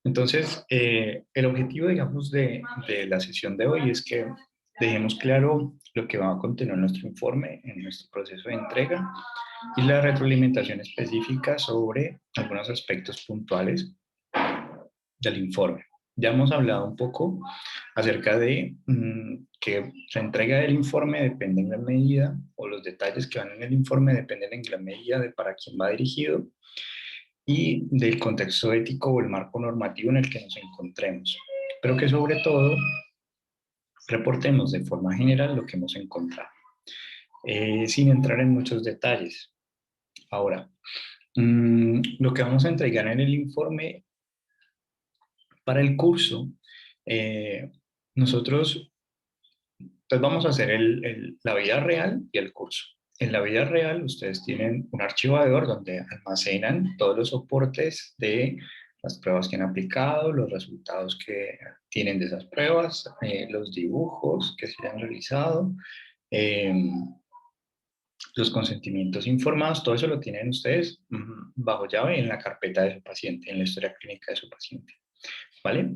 Entonces, el objetivo, digamos, de la sesión de hoy es que dejemos claro lo que va a contener nuestro informe en nuestro proceso de entrega y la retroalimentación específica sobre algunos aspectos puntuales del informe. Ya hemos hablado un poco acerca de que la entrega del informe depende en gran medida, o los detalles que van en el informe dependen en gran medida de para quién va dirigido y del contexto ético o el marco normativo en el que nos encontremos. Pero que sobre todo reportemos de forma general lo que hemos encontrado, sin entrar en muchos detalles. Ahora, lo que vamos a entregar en el informe para el curso, eh, nosotros pues vamos a hacer la vida real y el curso. En la vida real, ustedes tienen un archivador donde almacenan todos los soportes de las pruebas que han aplicado, los resultados que tienen de esas pruebas, los dibujos que se han realizado, eh, los consentimientos informados, todo eso lo tienen ustedes bajo llave en la carpeta de su paciente, en la historia clínica de su paciente, ¿vale?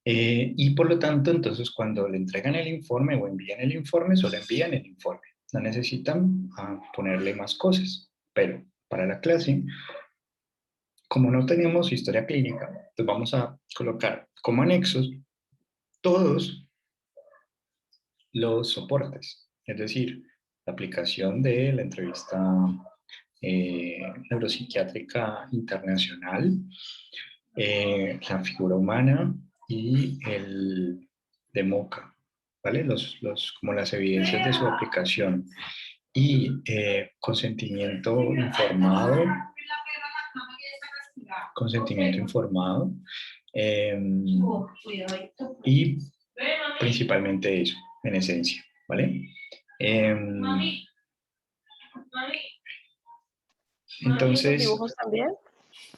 Y por lo tanto, entonces, cuando le entregan el informe o envían el informe, solo envían el informe. No necesitan ponerle más cosas. Pero para la clase, como no tenemos historia clínica, pues vamos a colocar como anexos todos los soportes. Es decir, la aplicación de la entrevista neuropsiquiátrica internacional, la figura humana y el de MOCA, ¿vale? Como las evidencias de su aplicación y consentimiento informado eh, y principalmente eso, en esencia, ¿vale? ¿Los Entonces, dibujos también?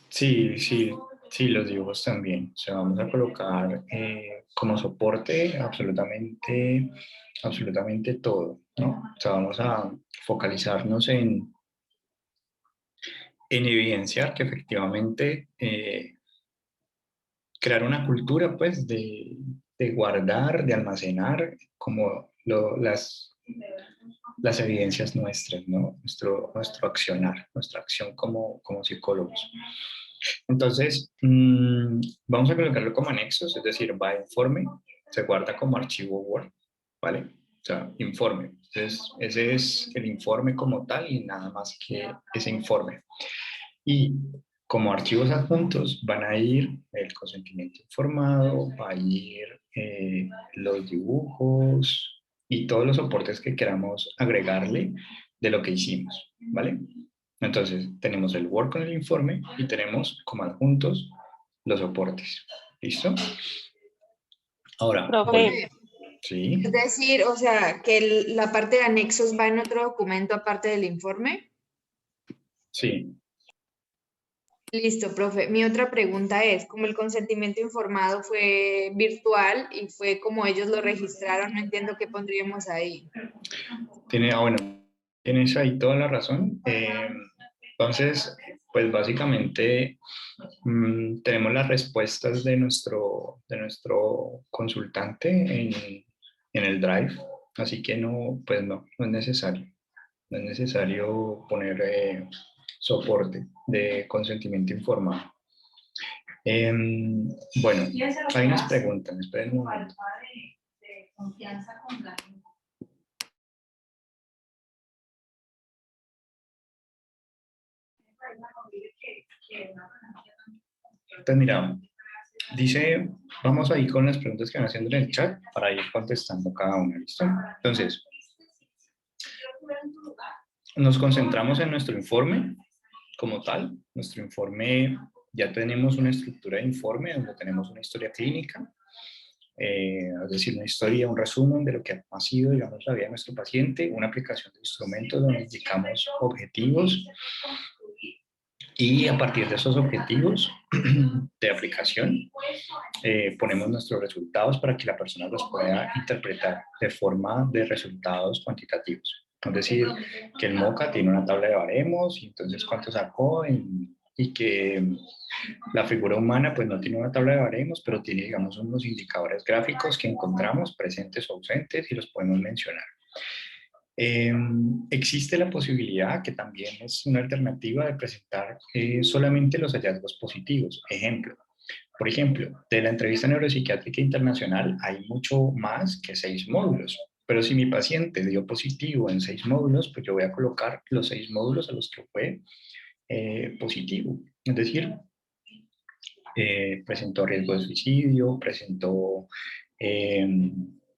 sí, sí, sí, los dibujos también. O sea, vamos a colocar como soporte absolutamente todo, ¿no? O sea, vamos a focalizarnos en evidenciar que efectivamente crear una cultura, pues, de guardar, de almacenar como las evidencias nuestras, ¿no? Nuestro accionar, nuestra acción como psicólogos. Entonces, vamos a colocarlo como anexos, es decir, va a informe, se guarda como archivo Word, ¿vale? O sea, informe. Entonces, ese es el informe como tal y nada más que ese informe. Y como archivos adjuntos van a ir el consentimiento informado, va a ir los dibujos y todos los soportes que queramos agregarle de lo que hicimos, ¿vale? Entonces, tenemos el Word con el informe y tenemos como adjuntos los soportes. ¿Listo? Ahora, Profe, sí, Es decir, o sea, que la parte de anexos va en otro documento aparte del informe. sí. Listo, profe. Mi otra pregunta es, como el consentimiento informado fue virtual y fue como ellos lo registraron, no entiendo qué pondríamos ahí. Bueno, tienes ahí toda la razón. Entonces, pues básicamente tenemos las respuestas de nuestro consultante en el Drive, así que no, pues no es necesario. No es necesario poner soporte de consentimiento informado. Bueno, hay unas preguntas, esperen un momento. Entonces, mira, dice, vamos a ir con las preguntas que van haciendo en el chat para ir contestando cada una, ¿listo? Entonces, nos concentramos en nuestro informe como tal. Nuestro informe, ya tenemos una estructura de informe donde tenemos una historia clínica, es decir, una historia, un resumen de lo que ha sido, digamos, la vida de nuestro paciente, una aplicación de instrumentos donde indicamos objetivos y a partir de esos objetivos de aplicación ponemos nuestros resultados para que la persona los pueda interpretar de forma de resultados cuantitativos. Es decir, que el MOCA tiene una tabla de baremos y entonces cuánto sacó y que La figura humana pues no tiene una tabla de baremos, pero tiene, digamos, unos indicadores gráficos que encontramos presentes o ausentes y los podemos mencionar. Existe la posibilidad, que también es una alternativa, de presentar solamente los hallazgos positivos. Por ejemplo, de la entrevista neuropsiquiátrica internacional hay mucho más que 6 módulos, pero si mi paciente dio positivo en 6 módulos, pues yo voy a colocar los 6 módulos a los que fue positivo. Es decir, presentó riesgo de suicidio, presentó eh,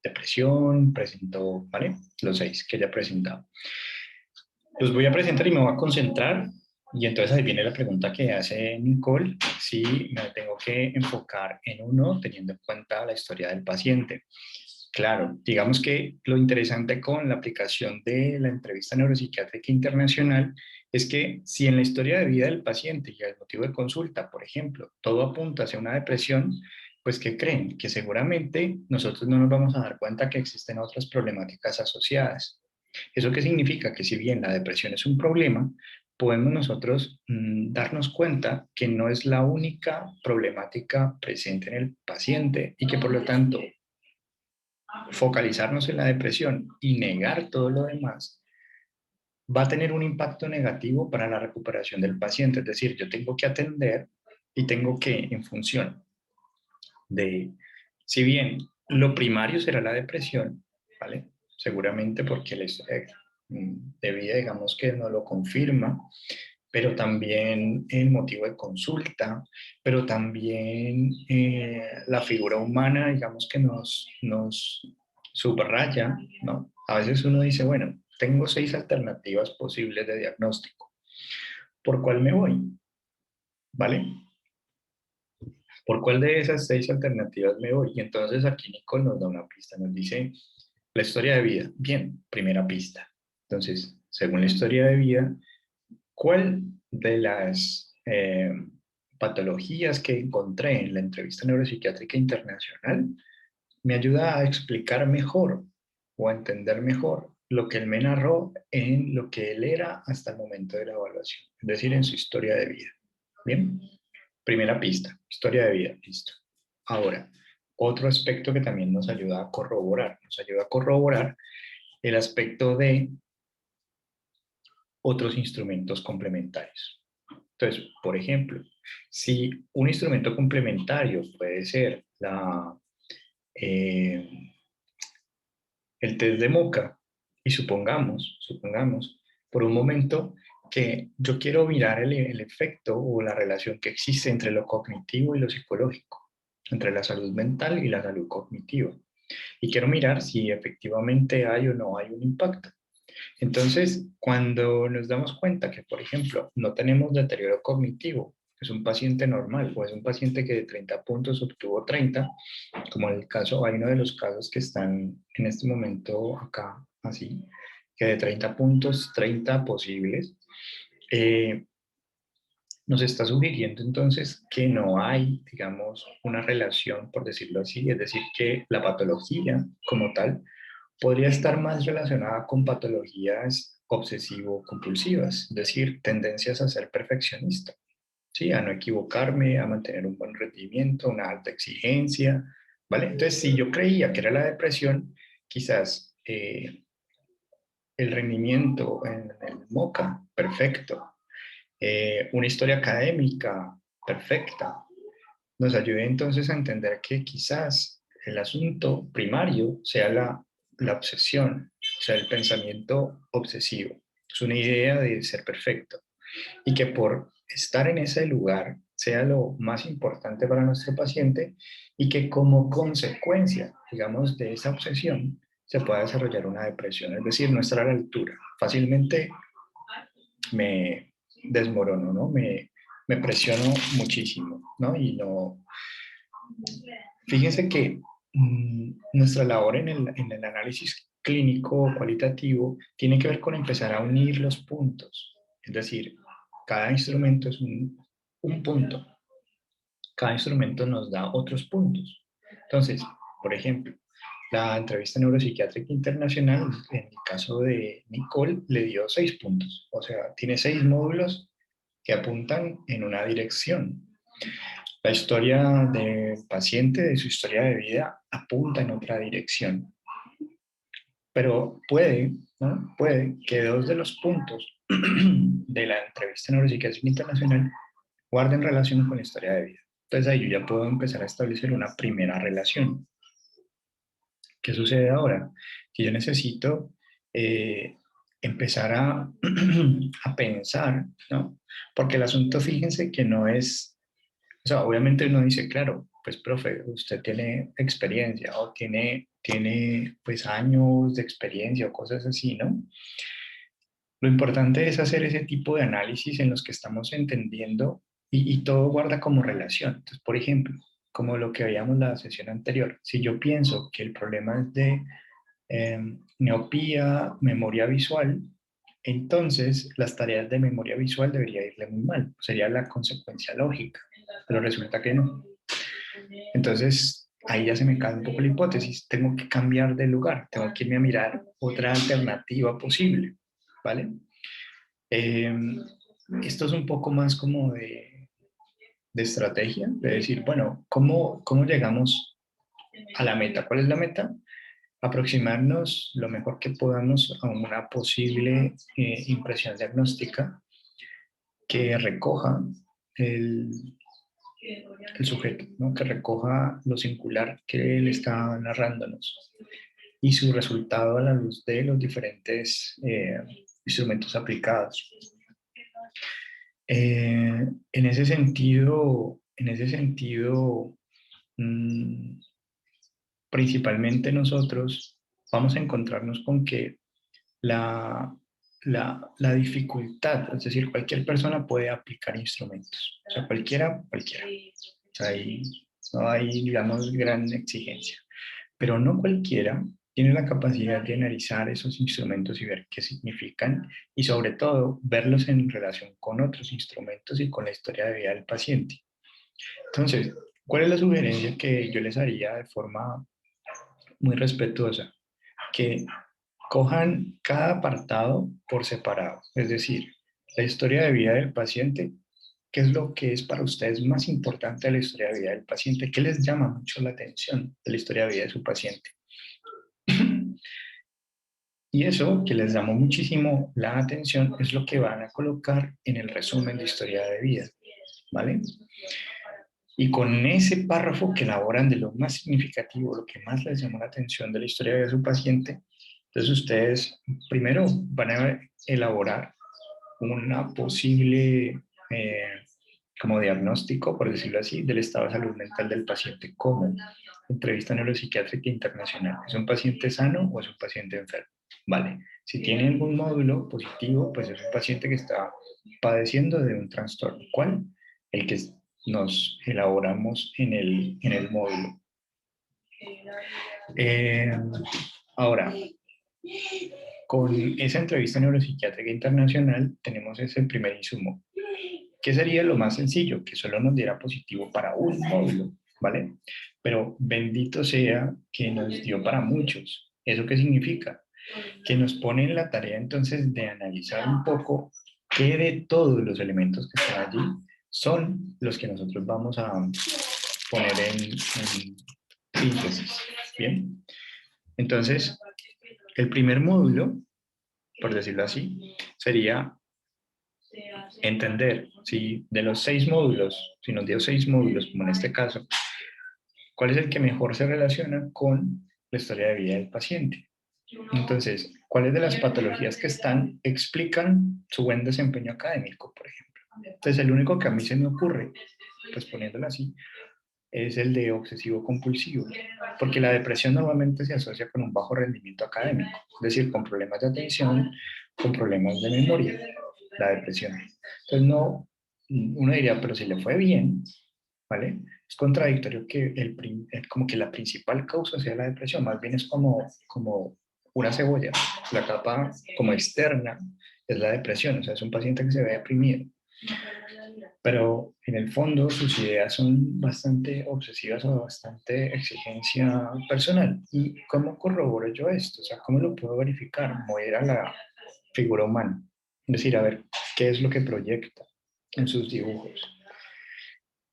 depresión, presentó, ¿vale? Los 6 que ya he presentado. Los voy a presentar y me voy a concentrar. Y entonces ahí viene la pregunta que hace Nicole, si me tengo que enfocar en uno teniendo en cuenta la historia del paciente. Claro, digamos que lo interesante con la aplicación de la entrevista neuropsiquiátrica internacional es que si en la historia de vida del paciente y el motivo de consulta, por ejemplo, todo apunta hacia una depresión, pues ¿qué creen? Que seguramente nosotros no nos vamos a dar cuenta que existen otras problemáticas asociadas. ¿Eso qué significa? Que si bien la depresión es un problema, podemos nosotros darnos cuenta que no es la única problemática presente en el paciente y que por lo tanto focalizarnos en la depresión y negar todo lo demás va a tener un impacto negativo para la recuperación del paciente. Es decir, yo tengo que atender y tengo que, en función de, si bien lo primario será la depresión, ¿vale? Seguramente porque la historia de vida, digamos que nos lo confirma, pero también el motivo de consulta, pero también la figura humana, digamos que nos subraya, ¿no? A veces uno dice, bueno, tengo 6 alternativas posibles de diagnóstico. ¿Por cuál me voy? ¿Vale? ¿Por cuál de esas 6 alternativas me voy? Y entonces aquí Nicole nos da una pista, nos dice la historia de vida. Bien, primera pista. Entonces, según la historia de vida, ¿cuál de las patologías que encontré en la entrevista neuropsiquiátrica internacional me ayuda a explicar mejor o a entender mejor lo que él me narró en lo que él era hasta el momento de la evaluación, es decir, en su historia de vida? Bien, primera pista, historia de vida, listo. Ahora, otro aspecto que también nos ayuda a corroborar el aspecto de otros instrumentos complementarios. Entonces, por ejemplo, si un instrumento complementario puede ser eh, el test de Moca, y supongamos por un momento que yo quiero mirar el efecto o la relación que existe entre lo cognitivo y lo psicológico, entre la salud mental y la salud cognitiva. Y quiero mirar si efectivamente hay o no hay un impacto. Entonces, cuando nos damos cuenta que, por ejemplo, no tenemos deterioro cognitivo, es un paciente normal o es un paciente que de 30 puntos obtuvo 30, como en el caso, hay uno de los casos que están en este momento acá, así, que de 30 puntos, 30 posibles, eh, nos está sugiriendo entonces que no hay, digamos, una relación, por decirlo así, es decir, que la patología como tal podría estar más relacionada con patologías obsesivo-compulsivas, es decir, tendencias a ser perfeccionista, ¿sí? A no equivocarme, a mantener un buen rendimiento, una alta exigencia, ¿vale? Entonces, si yo creía que era la depresión, quizás el rendimiento en el MOCA, perfecto, una historia académica, perfecta, nos ayude entonces a entender que quizás el asunto primario sea la obsesión, o sea, el pensamiento obsesivo. Es una idea de ser perfecto y que por estar en ese lugar sea lo más importante para nuestro paciente y que como consecuencia, digamos, de esa obsesión se pueda desarrollar una depresión, es decir, no estar a la altura. Fácilmente me desmorono, ¿no? Me presiono muchísimo, ¿no? Y no, fíjense que nuestra labor en el análisis clínico cualitativo tiene que ver con empezar a unir los puntos. Es decir, cada instrumento es un punto. Cada instrumento nos da otros puntos. Entonces, por ejemplo, la entrevista neuropsiquiátrica internacional, en el caso de Nicole, le dio 6 puntos. O sea, tiene 6 módulos que apuntan en una dirección. La historia del paciente, de su historia de vida, apunta en otra dirección. Pero puede, ¿no? Puede que dos de los puntos de la entrevista neuropsiquiátrica internacional guarden relación con la historia de vida. Entonces ahí yo ya puedo empezar a establecer una primera relación. ¿Qué sucede ahora? Que yo necesito empezar a pensar, ¿no? Porque el asunto, fíjense que no es, o sea, obviamente uno dice, claro, pues profe, usted tiene experiencia o tiene pues años de experiencia o cosas así, ¿no? Lo importante es hacer ese tipo de análisis en los que estamos entendiendo y todo guarda como relación. Entonces, por ejemplo, como lo que veíamos la sesión anterior, si yo pienso que el problema es de miopía, memoria visual, entonces las tareas de memoria visual debería irle muy mal. Sería la consecuencia lógica, pero resulta que no. Entonces, ahí ya se me cae un poco la hipótesis. Tengo que cambiar de lugar, tengo que irme a mirar otra alternativa posible, ¿vale? Eh, Esto es un poco más como de estrategia, de decir, bueno, ¿cómo llegamos a la meta? ¿Cuál es la meta? Aproximarnos lo mejor que podamos a una posible impresión diagnóstica que recoja el, el sujeto, ¿no? Que recoja lo singular que él está narrándonos y su resultado a la luz de los diferentes instrumentos aplicados. En ese sentido, mmm, principalmente nosotros vamos a encontrarnos con que la, la dificultad, es decir, cualquier persona puede aplicar instrumentos, o sea, cualquiera. O sea, ahí no hay, digamos, gran exigencia, pero no cualquiera tiene la capacidad de analizar esos instrumentos y ver qué significan y sobre todo verlos en relación con otros instrumentos y con la historia de vida del paciente. Entonces, ¿cuál es la sugerencia que yo les haría de forma muy respetuosa? Que cojan cada apartado por separado, es decir, la historia de vida del paciente, qué es lo que es para ustedes más importante de la historia de vida del paciente, qué les llama mucho la atención de la historia de vida de su paciente. Y eso que les llamó muchísimo la atención es lo que van a colocar en el resumen de historia de vida, ¿vale? Y con ese párrafo que elaboran de lo más significativo, lo que más les llamó la atención de la historia de su paciente, entonces ustedes primero van a elaborar una posible como diagnóstico, por decirlo así, del estado de salud mental del paciente como entrevista neuropsiquiátrica internacional. ¿Es un paciente sano o es un paciente enfermo? Vale, si tiene algún módulo positivo, pues es un paciente que está padeciendo de un trastorno. ¿Cuál? El que nos elaboramos en el módulo. Eh, Ahora, con esa entrevista neuropsiquiátrica internacional tenemos ese primer insumo. ¿Qué sería lo más sencillo? Que solo nos diera positivo para un módulo, ¿vale? Pero bendito sea que nos dio para muchos. ¿Eso qué significa? Que nos pone en la tarea entonces de analizar un poco qué de todos los elementos que están allí son los que nosotros vamos a poner en síntesis. Bien, entonces el primer módulo, por decirlo así, sería entender si de los 6 módulos, si nos dio 6 módulos, como en este caso, cuál es el que mejor se relaciona con la historia de vida del paciente. Entonces, ¿cuáles de las patologías que están explican su buen desempeño académico, por ejemplo? Entonces, el único que a mí se me ocurre, pues poniéndolo así, es el de obsesivo compulsivo, porque la depresión normalmente se asocia con un bajo rendimiento académico, es decir, con problemas de atención, con problemas de memoria, la depresión. Entonces, no, uno diría, pero si le fue bien, ¿vale? Es contradictorio que como que la principal causa sea la depresión, más bien es como una cebolla, la capa como externa es la depresión, o sea, es un paciente que se ve deprimido, pero en el fondo sus ideas son bastante obsesivas o bastante exigencia personal. ¿Y cómo corroboro yo esto? O sea, ¿cómo lo puedo verificar? Mover a la figura humana, es decir, a ver qué es lo que proyecta en sus dibujos.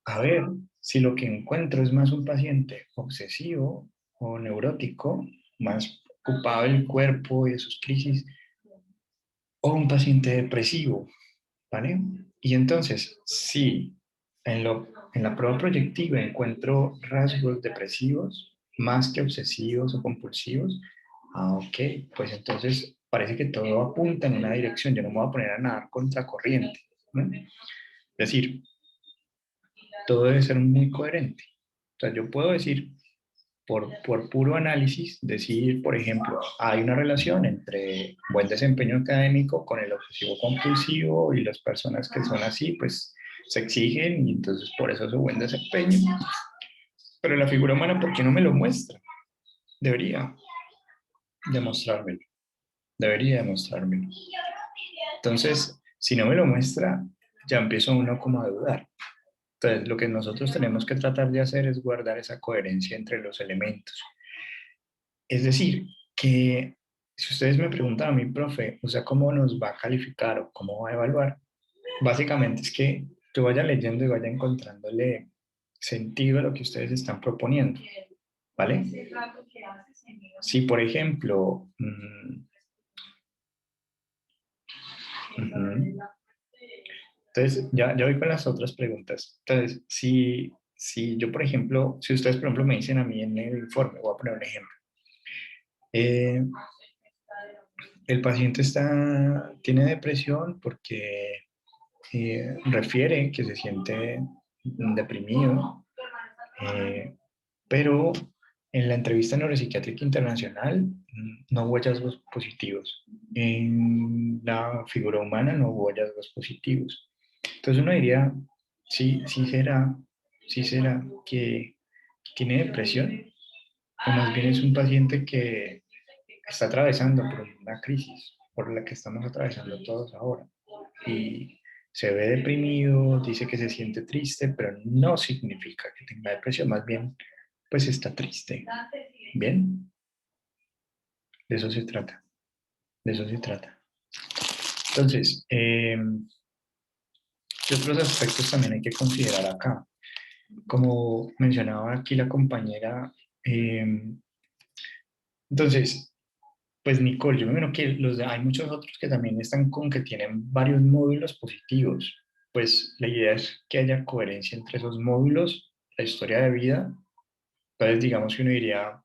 a ver si lo que encuentro es más un paciente obsesivo o neurótico, más ocupado del cuerpo y de sus crisis, o un paciente depresivo, ¿vale? Y entonces, si en la prueba proyectiva encuentro rasgos depresivos más que obsesivos o compulsivos, ok, pues entonces parece que todo apunta en una dirección, yo no me voy a poner a nadar contracorriente, ¿no? Es decir, todo debe ser muy coherente. O sea, yo puedo decir, por puro análisis, decir, por ejemplo, hay una relación entre buen desempeño académico con el obsesivo compulsivo y las personas que son así, pues se exigen y entonces por eso su buen desempeño. Pero la figura humana, ¿por qué no me lo muestra? Debería demostrármelo. Debería demostrármelo. Entonces, si no me lo muestra, ya empiezo uno como a dudar. Entonces, lo que nosotros tenemos que tratar de hacer es guardar esa coherencia entre los elementos. Es decir, que si ustedes me preguntan a mí, profe, o sea, ¿cómo nos va a calificar o cómo va a evaluar? Básicamente es que yo vaya leyendo y vaya encontrándole sentido a lo que ustedes están proponiendo, ¿vale? Si, por ejemplo, entonces, ya voy con las otras preguntas. Entonces, si yo, por ejemplo, si ustedes, por ejemplo, me dicen a mí en el informe, voy a poner un ejemplo, eh, el paciente tiene depresión porque refiere que se siente deprimido, eh, pero en la entrevista neuropsiquiátrica internacional no hubo hallazgos positivos. En la figura humana no hubo hallazgos positivos. Entonces uno diría, sí será que tiene depresión, o más bien es un paciente que está atravesando por una crisis por la que estamos atravesando todos ahora. Y se ve deprimido, dice que se siente triste, pero no significa que tenga depresión, más bien, pues está triste. Bien, de eso se trata, de eso se trata. Entonces, ¿qué otros aspectos también hay que considerar acá? Como mencionaba aquí la compañera, entonces, pues Nicole, yo me imagino que hay muchos otros que también están con que tienen varios módulos positivos. Pues la idea es que haya coherencia entre esos módulos, la historia de vida. Entonces, digamos que uno diría,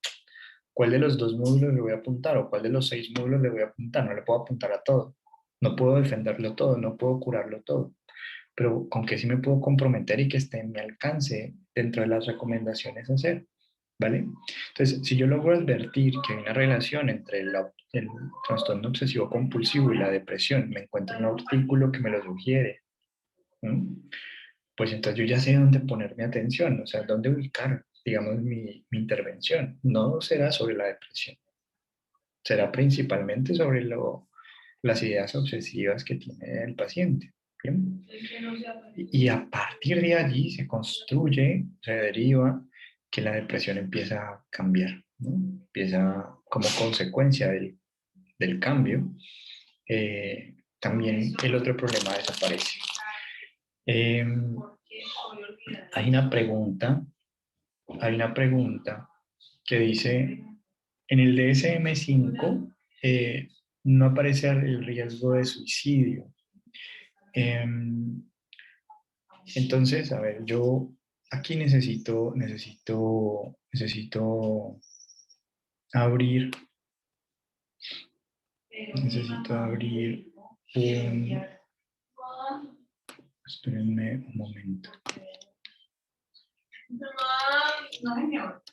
¿cuál de los dos módulos le voy a apuntar o cuál de los 6 módulos le voy a apuntar? No le puedo apuntar a todo. No puedo defenderlo todo, no puedo curarlo todo. Pero con qué sí me puedo comprometer y que esté en mi alcance dentro de las recomendaciones a hacer. ¿Vale? Entonces, si yo logro advertir que hay una relación entre el trastorno obsesivo compulsivo y la depresión, me encuentro un artículo que me lo sugiere, ¿no? Pues entonces yo ya sé dónde poner mi atención, o sea, dónde ubicar, digamos, mi intervención. No será sobre la depresión, será principalmente sobre las ideas obsesivas que tiene el paciente. ¿Bien? Y a partir de allí se construye, se deriva que la depresión empieza a cambiar, ¿no? Empieza como consecuencia del cambio. También el otro problema desaparece. Eh, hay una pregunta, hay una pregunta que dice, en el DSM-5 no aparece el riesgo de suicidio. Entonces, a ver, yo aquí necesito abrir, necesito abrir un, espérenme un momento. No, señor.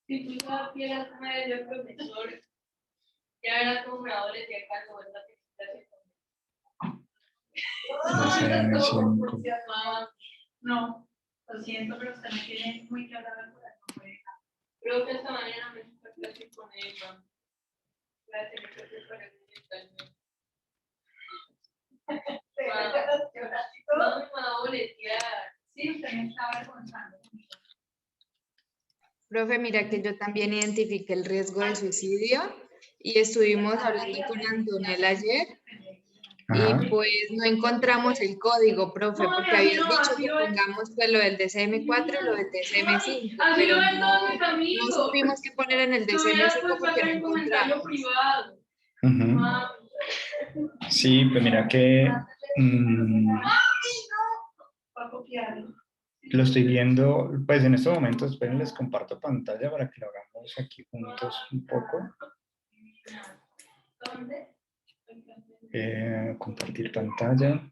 Si tú supieras cómo era yo profesor, ya era como una boletia cuando vuelva a no, lo siento, pero usted me tiene muy clara la cura. Creo que esta mañana me fue a clase con ella. Voy a tener que preparar un detalle. No me va a boletear. Sí, usted me estaba contando. Profe, mira que yo también identifiqué el riesgo de suicidio y estuvimos hablando con Antonella ayer y Ajá. pues no encontramos el código, profe, porque habías dicho que pongamos pues lo del DCM4 y lo del DCM5, pero no supimos qué poner en el DCM5 porque no encontramos. Ujú. Sí, pues mira que lo estoy viendo, pues en estos momentos, esperen, les comparto pantalla para que lo hagamos aquí juntos un poco. Compartir pantalla.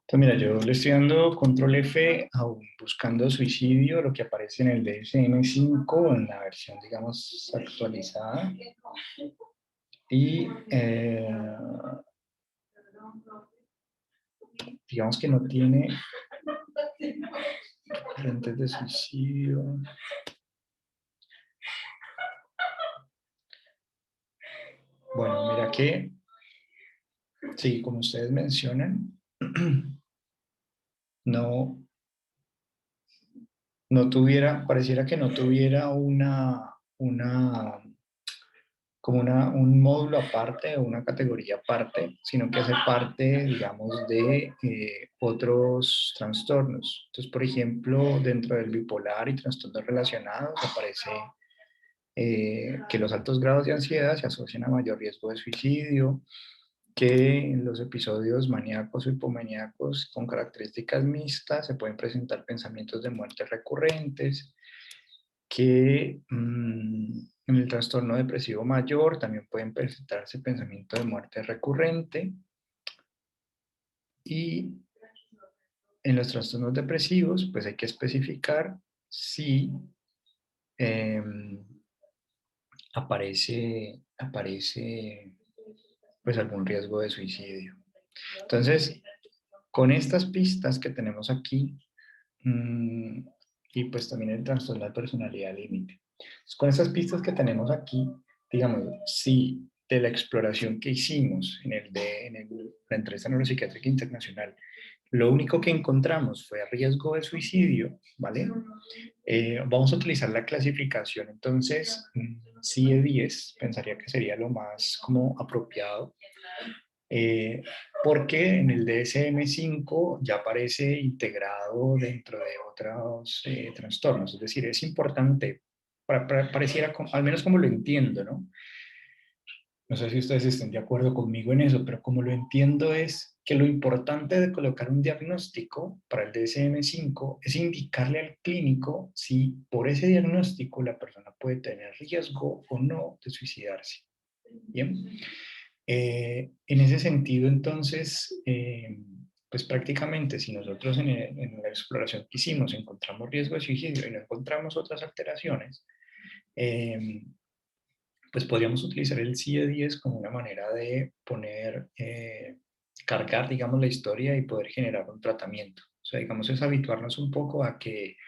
Entonces, mira, yo le estoy dando control F, aún buscando suicidio, lo que aparece en el DSM-5, en la versión, digamos, actualizada. Y digamos que no tiene frentes de suicidio. Bueno, mira que, sí, como ustedes mencionan, no, no tuviera, pareciera que no tuviera un módulo aparte o una categoría aparte, sino que hace parte, digamos, de otros trastornos. Entonces, por ejemplo, dentro del bipolar y trastornos relacionados aparece que los altos grados de ansiedad se asocian a mayor riesgo de suicidio, que en los episodios maníacos o hipomaníacos con características mixtas se pueden presentar pensamientos de muerte recurrentes, que en el trastorno depresivo mayor también pueden presentarse pensamientos de muerte recurrente, y en los trastornos depresivos pues hay que especificar si eh, aparece pues algún riesgo de suicidio. Entonces, con estas pistas que tenemos aquí, y pues también el trastorno de personalidad límite. Con estas pistas que tenemos aquí, digamos, si de la exploración que hicimos la entrevista neuropsiquiátrica internacional, lo único que encontramos fue riesgo de suicidio, ¿vale? Vamos a utilizar la clasificación, entonces, CIE-10, pensaría que sería lo más como apropiado, porque en el DSM-5 ya aparece integrado dentro de otros trastornos. Es decir, es importante, pareciera, al menos como lo entiendo, ¿no? No sé si ustedes estén de acuerdo conmigo en eso, pero como lo entiendo es que lo importante de colocar un diagnóstico para el DSM-5 es indicarle al clínico si por ese diagnóstico la persona puede tener riesgo o no de suicidarse. Bien. En ese sentido, entonces, pues prácticamente si nosotros en la exploración que hicimos encontramos riesgo de suicidio y no encontramos otras alteraciones, pues podríamos utilizar el CIE-10 como una manera de cargar, digamos, la historia y poder generar un tratamiento. O sea, digamos, es habituarnos un poco a que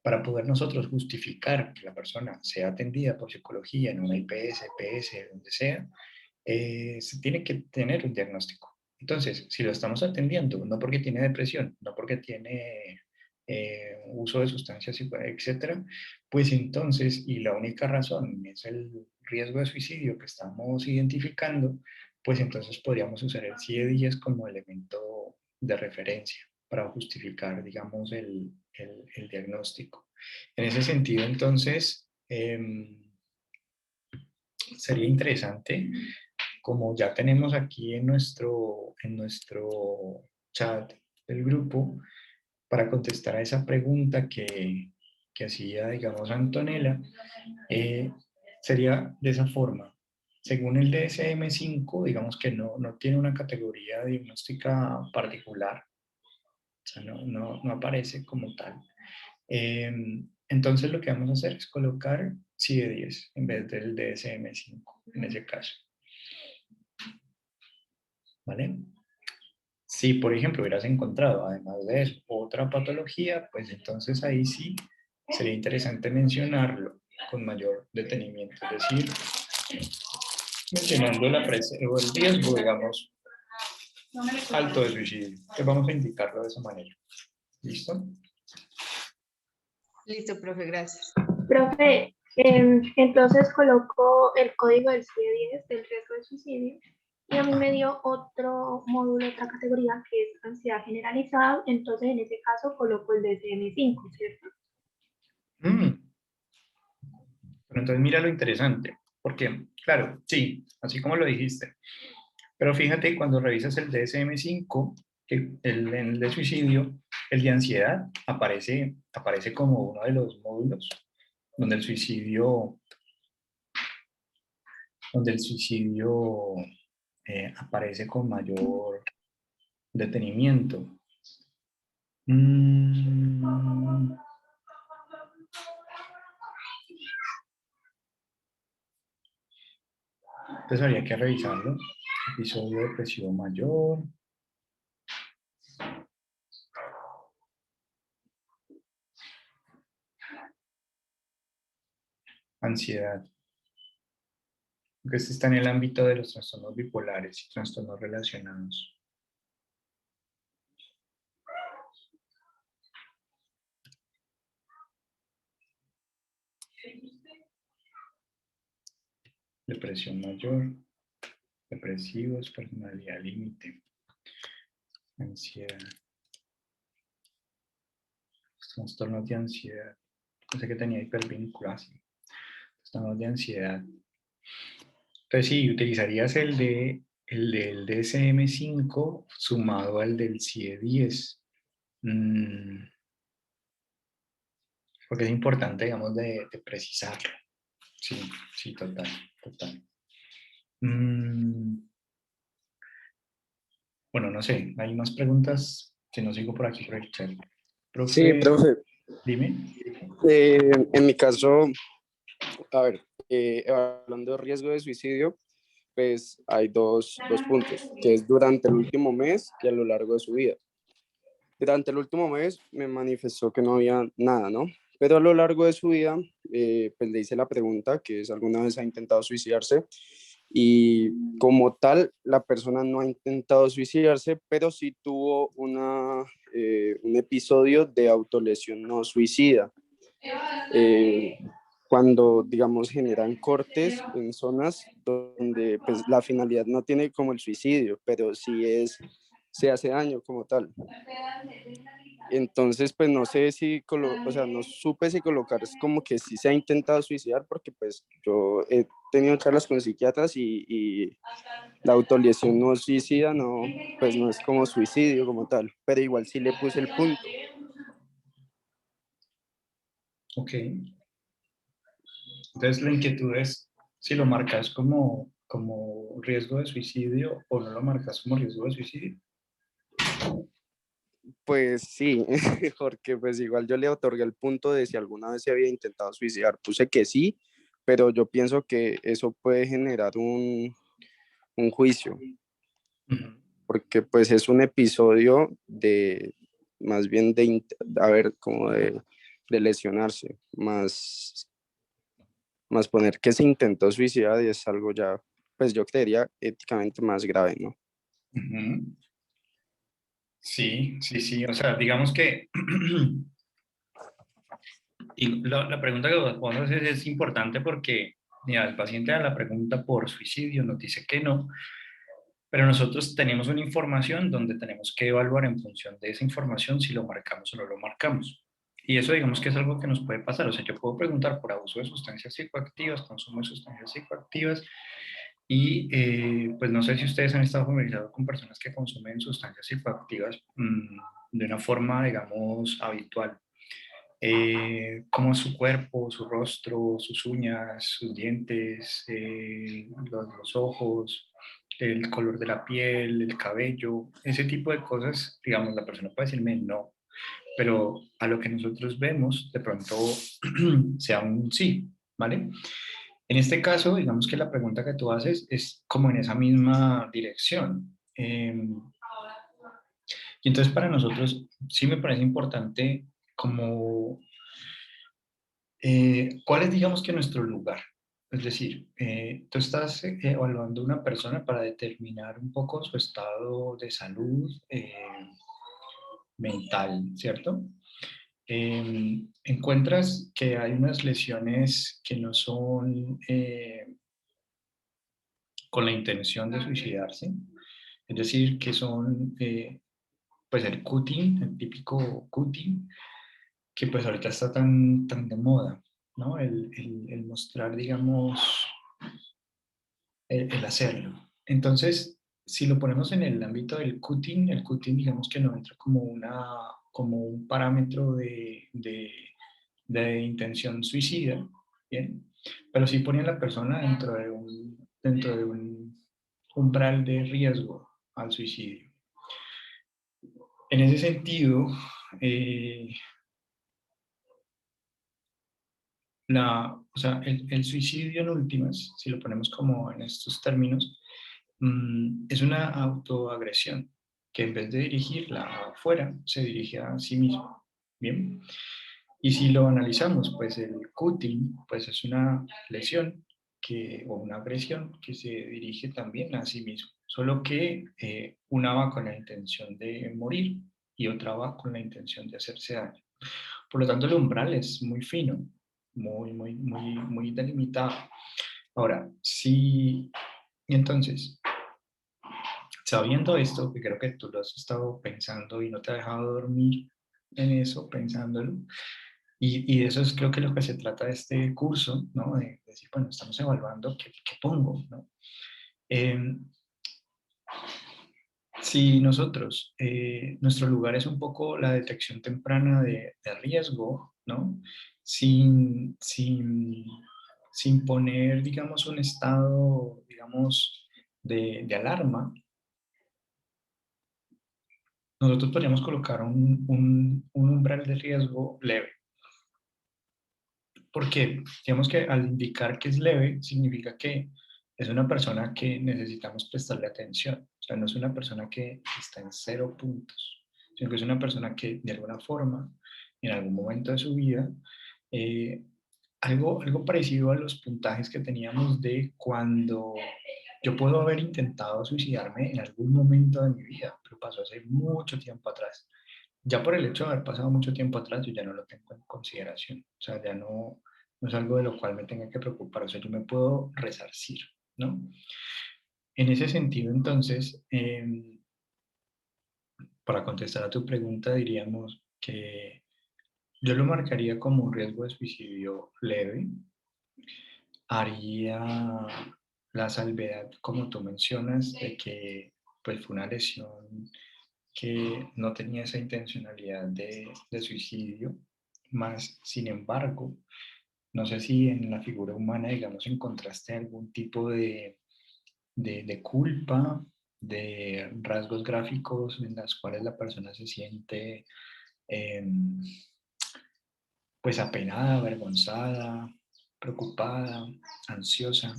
para poder nosotros justificar que la persona sea atendida por psicología en una IPS, EPS, donde sea, se tiene que tener un diagnóstico. Entonces, si lo estamos atendiendo, no porque tiene depresión, no porque tiene uso de sustancias, etcétera, pues entonces, y la única razón es el riesgo de suicidio que estamos identificando, pues entonces podríamos usar el CIE-10 como elemento de referencia para justificar, digamos, el diagnóstico. En ese sentido, entonces, sería interesante, como ya tenemos aquí en nuestro chat del grupo, para contestar a esa pregunta que hacía, digamos, Antonella, sería de esa forma. Según el DSM-5, digamos que no tiene una categoría diagnóstica particular, o sea, no aparece como tal. Entonces lo que vamos a hacer es colocar CIE-10 en vez del DSM-5 en ese caso. ¿Vale? Si, por ejemplo, hubieras encontrado, además de eso, otra patología, pues entonces ahí sí sería interesante mencionarlo con mayor detenimiento. Es decir, mencionando o el riesgo, digamos, alto de suicidio. Entonces vamos a indicarlo de esa manera. ¿Listo? Listo, profe, gracias. Profe, Entonces coloco el código del CIE-10 del riesgo de suicidio y a mí me dio otro módulo, otra categoría que es ansiedad generalizada, entonces en ese caso coloco el DSM-5, ¿cierto? Mm, pero entonces mira lo interesante, porque, claro, sí, así como lo dijiste, pero fíjate cuando revisas el DSM-5, que en el de suicidio, el de ansiedad aparece como uno de los módulos donde el suicidio aparece con mayor detenimiento. Mm, entonces habría que revisarlo. Episodio depresivo mayor. Ansiedad. Porque este está en el ámbito de los trastornos bipolares y trastornos relacionados. Depresión mayor. Depresivos, personalidad límite. Ansiedad. Trastornos de ansiedad. Pensé que tenía hipervinculación. Trastornos de ansiedad. Entonces sí, utilizarías el del DSM-5 sumado al del CIE-10. Porque es importante, digamos, de precisarlo. Sí, sí, total, total. Bueno, no sé, hay más preguntas que no sigo por aquí por el chat. Sí, Profe, profe. dime. En mi caso, a ver, hablando de riesgo de suicidio, pues hay dos puntos, que es durante el último mes y a lo largo de su vida. Durante el último mes me manifestó que no había nada, ¿no? Pero a lo largo de su vida, pues le hice la pregunta, que es, ¿alguna vez ha intentado suicidarse? Y como tal, la persona no ha intentado suicidarse, pero sí tuvo un episodio de autolesión no suicida. Eh, Cuando, digamos, generan cortes en zonas donde pues, la finalidad no tiene como el suicidio, pero sí se hace daño como tal. Entonces, pues no sé si, o sea, no supe si colocar es como que sí se ha intentado suicidar, porque pues yo he tenido charlas con psiquiatras y la autolesión no suicida, no, pues no es como suicidio como tal, pero igual sí le puse el punto. Ok. Entonces la inquietud es si lo marcas como riesgo de suicidio o no lo marcas como riesgo de suicidio. Pues sí, porque pues igual yo le otorgué el punto de si alguna vez se había intentado suicidar. Puse que sí, pero yo pienso que eso puede generar un juicio, Ujú. porque pues es un episodio de, más bien a ver, como de lesionarse, más poner que se intentó suicidar y es algo ya, pues yo creería éticamente más grave, ¿no? Ujú. Sí, sí, sí. O sea, digamos que y la pregunta que vos haces es importante porque mira, el paciente a la pregunta por suicidio nos dice que no, pero nosotros tenemos una información donde tenemos que evaluar en función de esa información si lo marcamos o no lo marcamos. Y eso digamos que es algo que nos puede pasar. O sea, yo puedo preguntar por abuso de sustancias psicoactivas, consumo de sustancias psicoactivas y pues no sé si ustedes han estado familiarizados con personas que consumen sustancias psicoactivas de una forma, digamos, habitual. Como su cuerpo, su rostro, sus uñas, sus dientes, los ojos, el color de la piel, el cabello, ese tipo de cosas, digamos, la persona puede decirme no, pero a lo que nosotros vemos, de pronto sea un sí, ¿vale? En este caso, digamos que la pregunta que tú haces es como en esa misma dirección. Y entonces para nosotros sí me parece importante como ¿cuál es, digamos que nuestro lugar? Es decir, tú estás evaluando a una persona para determinar un poco su estado de salud mental, ¿cierto? encuentras que hay unas lesiones que no son con la intención de suicidarse, es decir, que son pues el cutting, el típico cutting, que pues ahorita está tan de moda, ¿no? El mostrar, digamos, el hacerlo. Entonces, si lo ponemos en el ámbito del cutting, el cutting digamos que no entra como un parámetro de intención suicida, ¿bien? Pero sí pone a la persona dentro de un umbral de riesgo al suicidio. En ese sentido, o sea, el suicidio en últimas, si lo ponemos como en estos términos, es una autoagresión que en vez de dirigirla afuera, se dirige a sí mismo. Bien. Y si lo analizamos, pues el cutting pues es una lesión o una agresión que se dirige también a sí mismo, solo que una va con la intención de morir y otra va con la intención de hacerse daño. Por lo tanto, el umbral es muy fino, muy delimitado. Ahora, entonces, sabiendo esto, que creo que tú lo has estado pensando y no te ha dejado dormir en eso, pensándolo, y eso es creo que lo que se trata de este curso, ¿no? De decir, bueno, estamos evaluando qué pongo, ¿no? Si nosotros, nuestro lugar es un poco la detección temprana de riesgo, ¿no? Sin poner, digamos, un estado, digamos, de alarma, nosotros podríamos colocar un umbral de riesgo leve. Porque digamos que al indicar que es leve, significa que es una persona que necesitamos prestarle atención. O sea, no es una persona que está en 0 puntos, sino que es una persona que de alguna forma, en algún momento de su vida, eh, algo parecido a los puntajes que teníamos de cuando yo puedo haber intentado suicidarme en algún momento de mi vida, pero pasó hace mucho tiempo atrás. Ya por el hecho de haber pasado mucho tiempo atrás, yo ya no lo tengo en consideración. O sea, ya no es algo de lo cual me tenga que preocupar. O sea, yo me puedo resarcir, ¿no? En ese sentido, entonces, para contestar a tu pregunta, diríamos que yo lo marcaría como un riesgo de suicidio leve. Haría la salvedad, como tú mencionas, de que pues, fue una lesión que no tenía esa intencionalidad de suicidio, más sin embargo, no sé si en la figura humana, digamos, encontraste algún tipo de culpa, de rasgos gráficos en las cuales la persona se siente pues apenada, avergonzada, preocupada, ansiosa,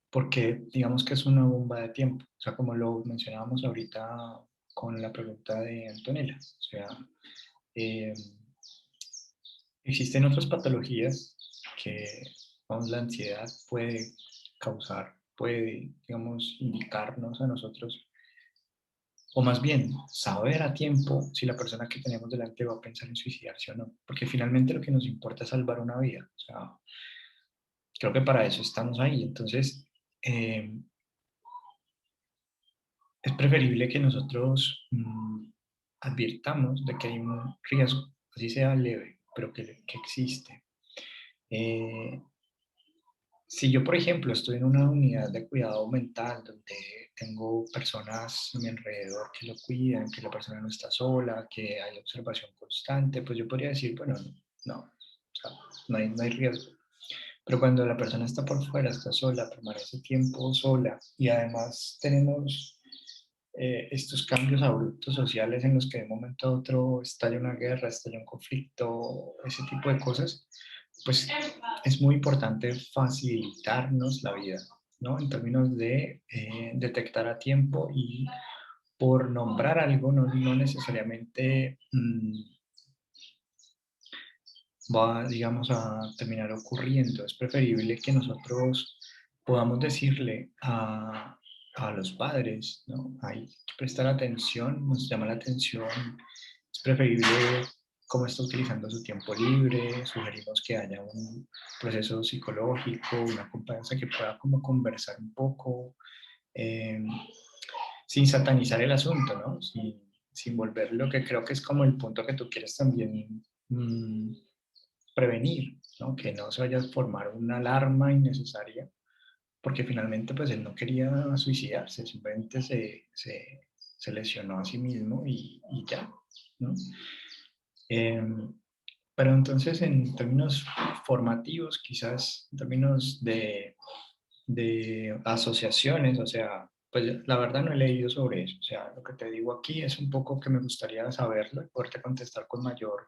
porque digamos que es una bomba de tiempo, o sea, como lo mencionábamos ahorita con la pregunta de Antonella, o sea, eh, existen otras patologías que, vamos, la ansiedad puede causar, puede, digamos, indicarnos a nosotros, o más bien, saber a tiempo si la persona que tenemos delante va a pensar en suicidarse o no, porque finalmente lo que nos importa es salvar una vida, o sea, creo que para eso estamos ahí, entonces, es preferible que nosotros advirtamos de que hay un riesgo, así sea leve, pero que existe. Eh, si yo, por ejemplo, estoy en una unidad de cuidado mental donde tengo personas a mi alrededor que lo cuidan, que la persona no está sola, que hay observación constante, pues yo podría decir, bueno, no, o sea, no hay riesgo. Pero cuando la persona está por fuera, está sola, permanece tiempo sola y además tenemos estos cambios abruptos sociales en los que de un momento a otro estalla una guerra, estalla un conflicto, ese tipo de cosas, pues es muy importante facilitarnos la vida, ¿no? En términos de detectar a tiempo y por nombrar algo, no necesariamente va, digamos, a terminar ocurriendo. Es preferible que nosotros podamos decirle a los padres, ¿no? Hay que prestar atención, nos llama la atención es preferible cómo está utilizando su tiempo libre, sugerimos que haya un proceso psicológico, una acompañanza que pueda como conversar un poco, eh, sin satanizar el asunto, ¿no? Sin volver lo que creo que es como el punto que tú quieres también prevenir, ¿no? Que no se vaya a formar una alarma innecesaria, porque finalmente pues él no quería suicidarse, simplemente se lesionó a sí mismo y ya, ¿no? Pero entonces en términos formativos, quizás en términos de asociaciones, o sea, pues la verdad no he leído sobre eso, o sea, lo que te digo aquí es un poco que me gustaría saberlo y poderte contestar con mayor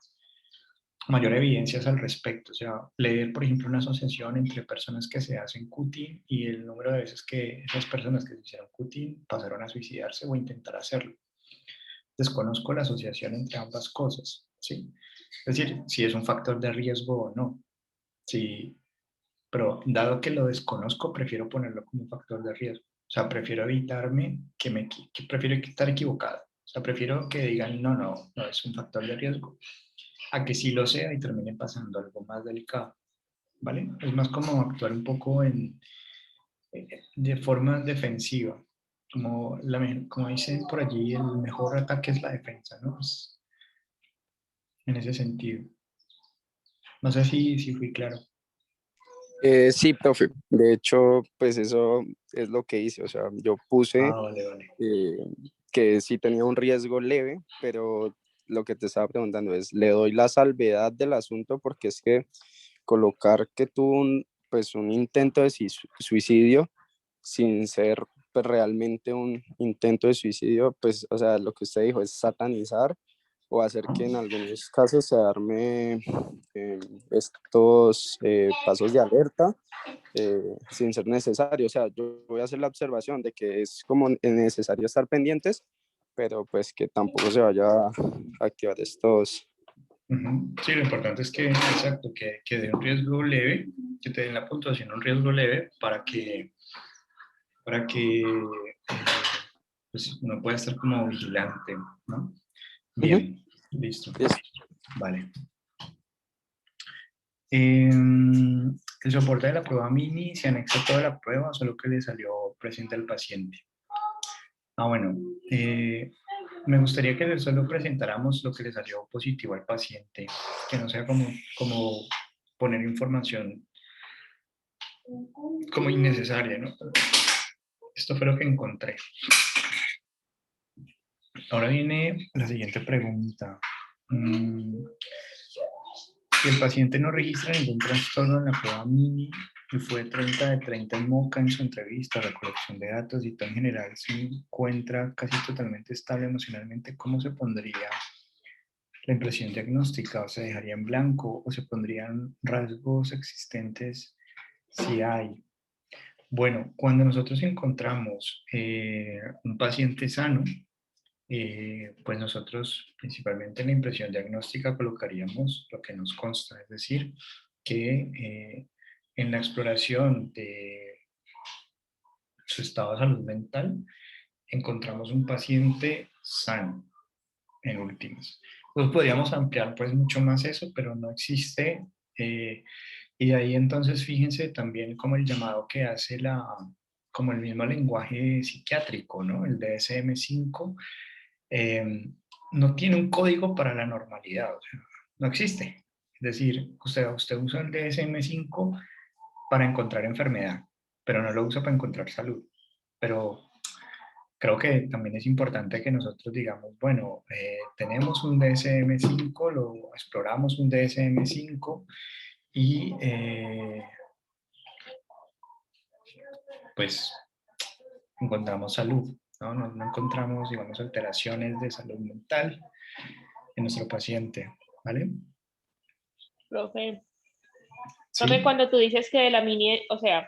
evidencias al respecto, o sea, leer, por ejemplo, una asociación entre personas que se hacen cutting y el número de veces que esas personas que se hicieron cutting pasaron a suicidarse o intentar hacerlo. Desconozco la asociación entre ambas cosas, ¿sí? Es decir, si es un factor de riesgo o no. Sí, pero dado que lo desconozco, prefiero ponerlo como un factor de riesgo. O sea, prefiero evitarme que prefiero estar equivocado. O sea, prefiero que digan, no es un factor de riesgo, a que sí lo sea y termine pasando algo más delicado, ¿vale? Es más como actuar un poco de forma defensiva, como dicen por allí, el mejor ataque es la defensa, ¿no? Pues, en ese sentido. No sé si fui claro. Sí, profe. De hecho, pues eso es lo que hice. O sea, yo puse Vale, vale. eh, que sí tenía un riesgo leve, pero lo que te estaba preguntando es, ¿le doy la salvedad del asunto? Porque es que colocar que tuvo pues un intento de suicidio sin ser pues, realmente un intento de suicidio, pues, o sea, lo que usted dijo es satanizar o hacer que en algunos casos se arme estos pasos de alerta sin ser necesario. O sea, yo voy a hacer la observación de que es como necesario estar pendientes, pero pues que tampoco se vaya a activar estos. Sí, lo importante es que, exacto, que dé un riesgo leve, que te den la puntuación un riesgo leve para que pues, uno pueda estar como vigilante, ¿no? Ujú. Bien, listo, Listo. vale. El soporte de la prueba mini se anexa toda la prueba, solo que le salió presente al paciente. Bueno, me gustaría que solo presentáramos lo que le salió positivo al paciente, que no sea como poner información como innecesaria, ¿no? Esto fue lo que encontré. Ahora viene la siguiente pregunta. Si el paciente no registra ningún trastorno en la prueba mini y fue 30 de 30 en MoCA en su entrevista, recolección de datos y todo en general se encuentra casi totalmente estable emocionalmente, ¿cómo se pondría la impresión diagnóstica? ¿O se dejaría en blanco o se pondrían rasgos existentes si hay? Bueno, cuando nosotros encontramos un paciente sano, pues nosotros principalmente en la impresión diagnóstica colocaríamos lo que nos consta, es decir, que en la exploración de su estado de salud mental encontramos un paciente sano, en últimas. Pues podríamos ampliar pues mucho más eso, pero no existe. Y de ahí entonces fíjense también como el llamado que hace como el mismo lenguaje psiquiátrico, ¿no? El DSM-5 no tiene un código para la normalidad, o sea, no existe. Es decir, usted usa el DSM-5 para encontrar enfermedad, pero no lo usa para encontrar salud. Pero creo que también es importante que nosotros digamos, bueno, tenemos un DSM-5, lo exploramos un DSM-5 y pues encontramos salud, ¿no? No encontramos, digamos, alteraciones de salud mental en nuestro paciente, ¿vale? Profe, Sí, cuando tú dices que de la mini, o sea,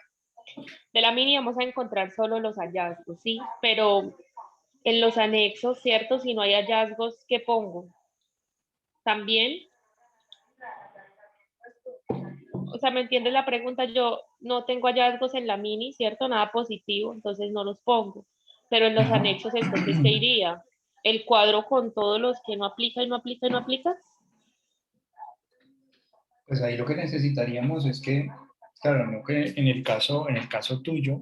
de la mini vamos a encontrar solo los hallazgos, ¿sí? Pero en los anexos, ¿cierto? Si no hay hallazgos, ¿qué pongo? También, o sea, ¿me entiendes la pregunta? Yo no tengo hallazgos en la mini, ¿cierto? Nada positivo, entonces no los pongo. Pero en los ajá. anexos, entonces, ¿qué iría? el cuadro con todos los que no aplica y no aplica y no aplica. Pues ahí lo que necesitaríamos es que, claro, no que en el caso tuyo,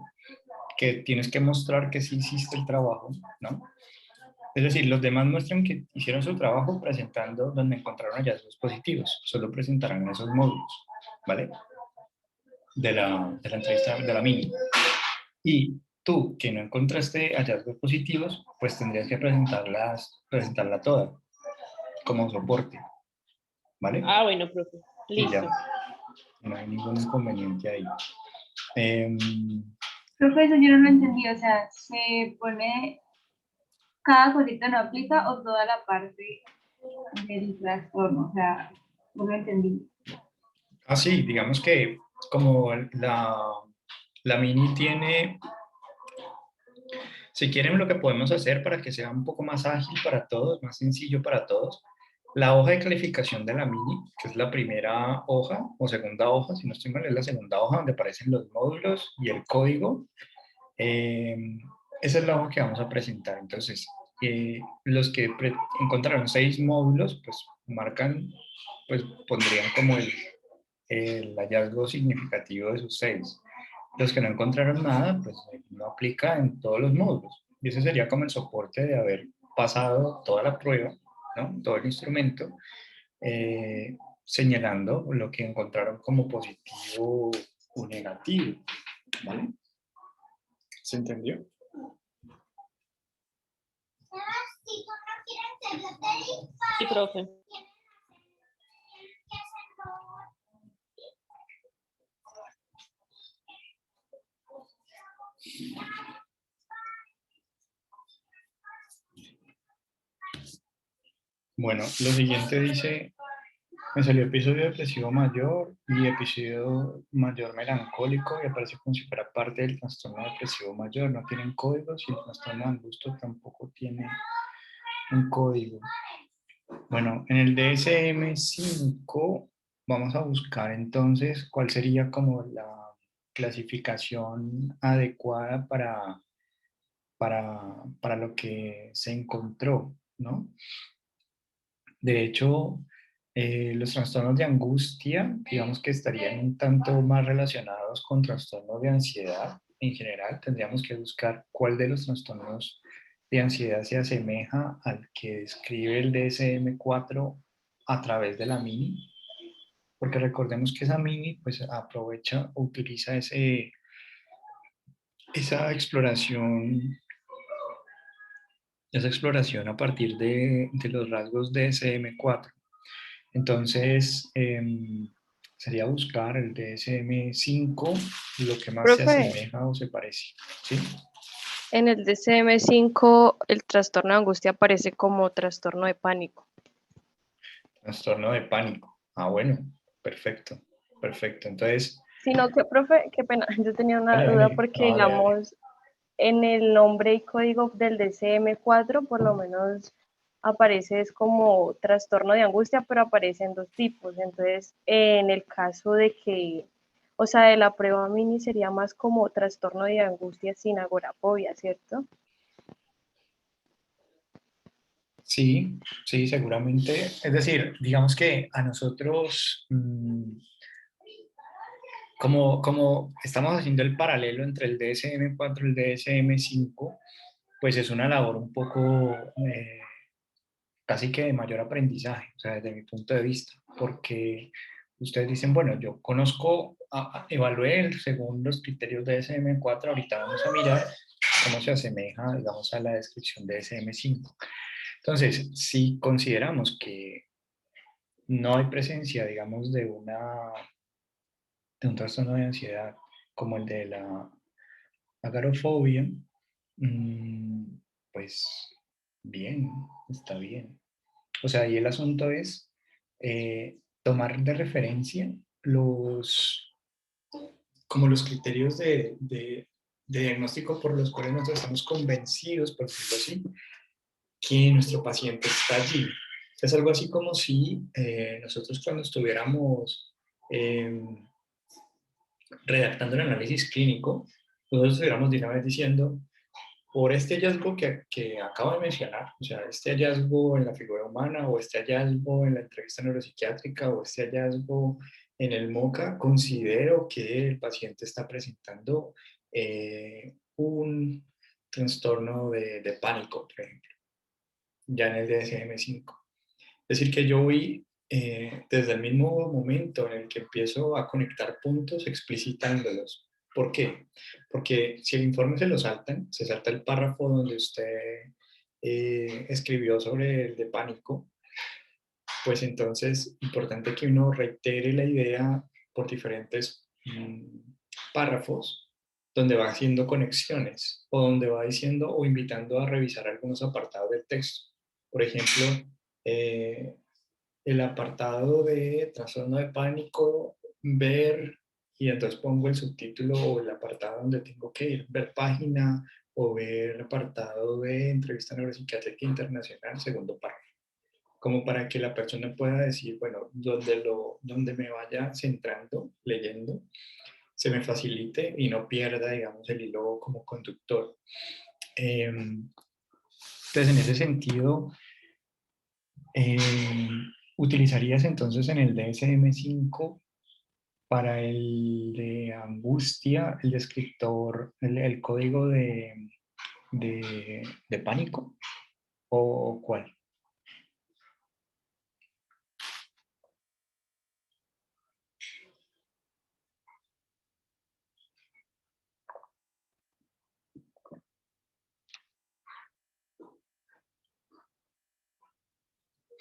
que tienes que mostrar que sí hiciste el trabajo, ¿no? Es decir, los demás muestran que hicieron su trabajo presentando donde encontraron hallazgos positivos. Solo presentarán esos módulos, ¿vale? De la entrevista, de la mini. Y tú, que no encontraste hallazgos positivos, pues tendrías que presentarla toda como soporte, ¿vale? Ah, bueno, profe. Y ya, Listo. no hay ningún inconveniente ahí. Em, Profe, eso yo no lo entendí, o sea, se pone cada cosita no aplica o toda la parte del trastorno, o sea, no lo entendí. sí, digamos que como la mini tiene, si quieren lo que podemos hacer para que sea un poco más ágil para todos, más sencillo para todos, la hoja de calificación de la mini, que es la primera hoja o segunda hoja, si no estoy mal, es la segunda hoja donde aparecen los módulos y el código. Eh, Esa es la hoja que vamos a presentar. Entonces, los que encontraron 6 módulos, pues marcan, pues pondrían como el hallazgo significativo de sus 6. Los que no encontraron nada, pues no aplica en todos los módulos. Y ese sería como el soporte de haber pasado toda la prueba, ¿no? Todo el instrumento, señalando lo que encontraron como positivo o negativo, ¿vale? ¿Se entendió? Sí, profe. Bueno, lo siguiente dice, me salió episodio depresivo mayor y episodio mayor melancólico y aparece como si fuera parte del trastorno depresivo mayor. No tienen códigos y el trastorno de angustia tampoco tiene un código. Bueno, en el DSM-5 vamos a buscar entonces cuál sería como la clasificación adecuada para lo que se encontró, ¿no? De hecho, los trastornos de angustia, digamos que estarían un tanto más relacionados con trastornos de ansiedad en general. Tendríamos que buscar cuál de los trastornos de ansiedad se asemeja al que describe el DSM-4 a través de la mini, porque recordemos que esa mini pues aprovecha, utiliza esa exploración a partir de los rasgos DSM-4. Entonces, sería buscar el DSM-5, lo que más se Profe, asemeja o se parece, ¿sí? en el DSM-5 el trastorno de angustia aparece como trastorno de pánico. Trastorno de pánico. Ah, bueno, perfecto, perfecto. Entonces, Sino que, profe, qué pena, yo tenía una dale, duda dale, porque, no, dale, dale. digamos, en el nombre y código del DSM-4 por lo menos aparece es como trastorno de angustia, pero aparecen dos tipos. Entonces, en el caso de que, o sea, de la prueba mini sería más como trastorno de angustia sin agorafobia, ¿cierto? Sí, sí, seguramente. Es decir, digamos que a nosotros, como estamos haciendo el paralelo entre el DSM-4 y el DSM-5, pues es una labor un poco casi que de mayor aprendizaje, o sea, desde mi punto de vista, porque ustedes dicen, bueno, yo conozco, evalué según los criterios de SM4, ahorita vamos a mirar cómo se asemeja, digamos, a la descripción de SM5. Entonces, si consideramos que no hay presencia, digamos, de un trastorno de ansiedad como el de la agarofobia, pues bien, está bien. O sea, y el asunto es tomar de referencia como los criterios de diagnóstico por los cuales nosotros estamos convencidos, por decirlo así, que nuestro paciente está allí. Es algo así como si nosotros cuando estuviéramos redactando el análisis clínico, nosotros estuviéramos de una vez diciendo, por este hallazgo que acabo de mencionar, o sea, este hallazgo en la figura humana o este hallazgo en la entrevista neuropsiquiátrica o este hallazgo en el MOCA, considero que el paciente está presentando un trastorno de pánico, por ejemplo, ya en el DSM-5. Es decir, que yo voy desde el mismo momento en el que empiezo a conectar puntos, explicitándolos. ¿Por qué? Porque si el informe se lo saltan, se salta el párrafo donde usted escribió sobre el de pánico, pues entonces importante que uno reitere la idea por diferentes párrafos donde va haciendo conexiones o donde va diciendo o invitando a revisar algunos apartados del texto. Por ejemplo, el apartado de trastorno de pánico, ver, y entonces pongo el subtítulo o el apartado donde tengo que ir, ver página o ver apartado de entrevista neuropsiquiátrica internacional, segundo párrafo, como para que la persona pueda decir, bueno, donde me vaya centrando, leyendo, se me facilite y no pierda, digamos, el hilo como conductor. Entonces, en ese sentido, ¿utilizarías entonces en el DSM-5 para el de angustia, el descriptor, el código de pánico? ¿O cuál?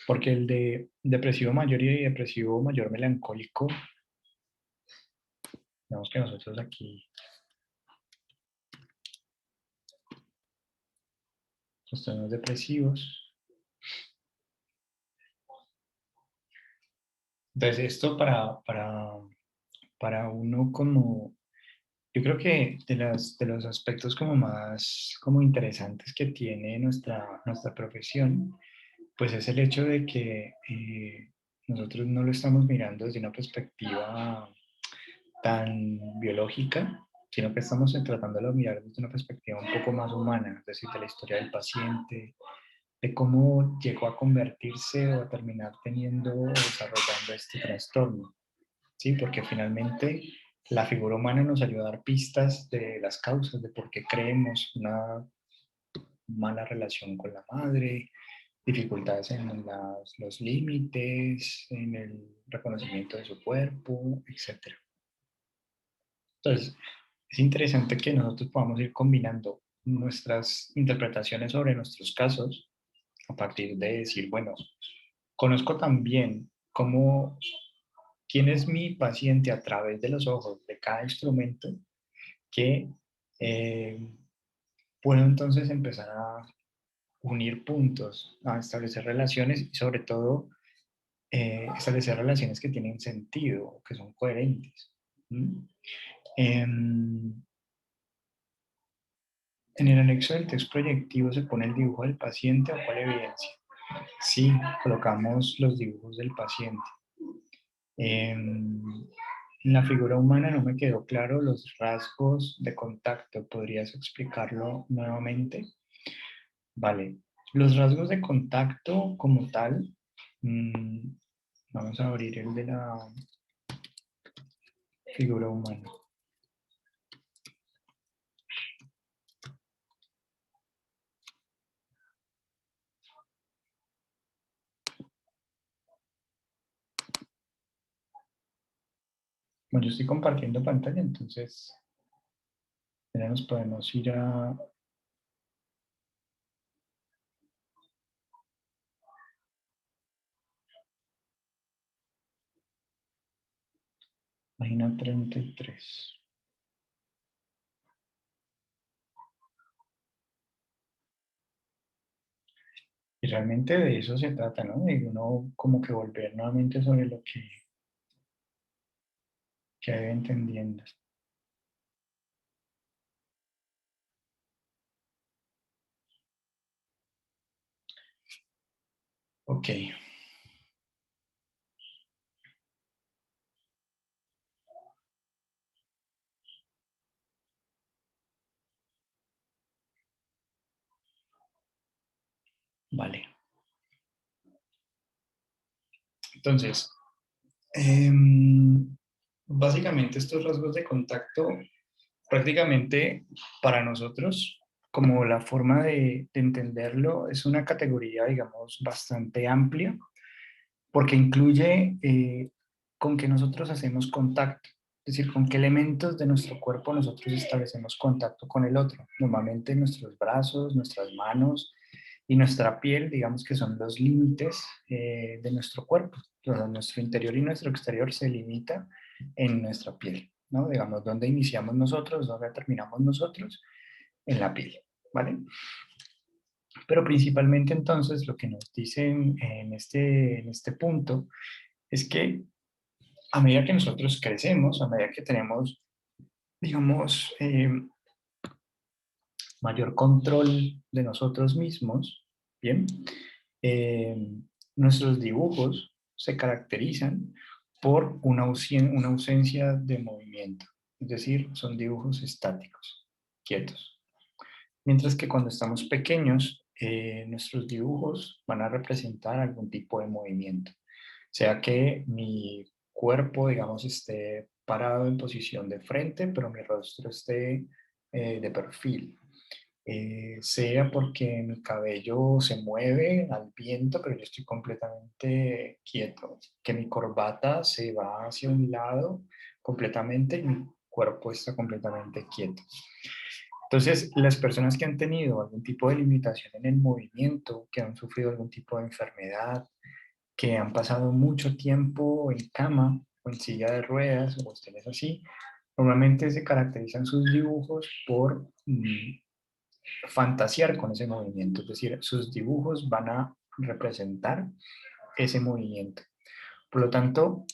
Porque el de depresivo mayor y depresivo mayor melancólico, digamos que nosotros aquí, trastornos depresivos. Entonces, esto para uno como, yo creo que de los aspectos como más como interesantes que tiene nuestra profesión, pues es el hecho de que nosotros no lo estamos mirando desde una perspectiva tan biológica, sino que estamos tratando de mirar desde una perspectiva un poco más humana, es decir, de la historia del paciente, de cómo llegó a convertirse o a terminar teniendo o desarrollando este trastorno. Sí, porque finalmente la figura humana nos ayuda a dar pistas de las causas, de por qué creemos una mala relación con la madre, dificultades en los límites, en el reconocimiento de su cuerpo, etc. Entonces, es interesante que nosotros podamos ir combinando nuestras interpretaciones sobre nuestros casos a partir de decir, bueno, conozco también cómo, quién es mi paciente a través de los ojos de cada instrumento que eh, puedo entonces empezar a unir puntos, a establecer relaciones y sobre todo establecer relaciones que tienen sentido, que son coherentes. ¿Mm? En, en el anexo del texto proyectivo se pone el dibujo del paciente o cuál evidencia. Sí, colocamos los dibujos del paciente. En la figura humana no me quedó claro los rasgos de contacto. ¿Podrías explicarlo nuevamente? Vale. Los rasgos de contacto como tal, vamos a abrir el de la figura humana. Bueno, yo estoy compartiendo pantalla, entonces ya nos podemos ir a página 33. Y realmente de eso se trata, ¿no? De uno como que volver nuevamente sobre lo que ha ido entendiendo. Ok. Entonces, básicamente estos rasgos de contacto, prácticamente para nosotros, como la forma de entenderlo, es una categoría, digamos, bastante amplia, porque incluye con qué nosotros hacemos contacto, es decir, con qué elementos de nuestro cuerpo nosotros establecemos contacto con el otro. Normalmente nuestros brazos, nuestras manos y nuestra piel, digamos que son los límites de nuestro cuerpo. Entonces, nuestro interior y nuestro exterior se limita en nuestra piel, ¿no? Digamos, dónde iniciamos nosotros, dónde terminamos nosotros, en la piel, ¿vale? Pero principalmente entonces lo que nos dicen en este punto es que a medida que nosotros crecemos, a medida que tenemos, digamos, mayor control de nosotros mismos, ¿bien? Eh, Nuestros dibujos se caracterizan por una ausencia de movimiento, es decir, son dibujos estáticos, quietos. Mientras que cuando estamos pequeños, nuestros dibujos van a representar algún tipo de movimiento, sea que mi cuerpo, digamos, esté parado en posición de frente, pero mi rostro esté de perfil. Sea porque mi cabello se mueve al viento, pero yo estoy completamente quieto, que mi corbata se va hacia un lado completamente y mi cuerpo está completamente quieto. Entonces, las personas que han tenido algún tipo de limitación en el movimiento, que han sufrido algún tipo de enfermedad, que han pasado mucho tiempo en cama o en silla de ruedas o cuestiones así, normalmente se caracterizan sus dibujos por fantasear con ese movimiento, es decir, sus dibujos van a representar ese movimiento. Por lo tanto,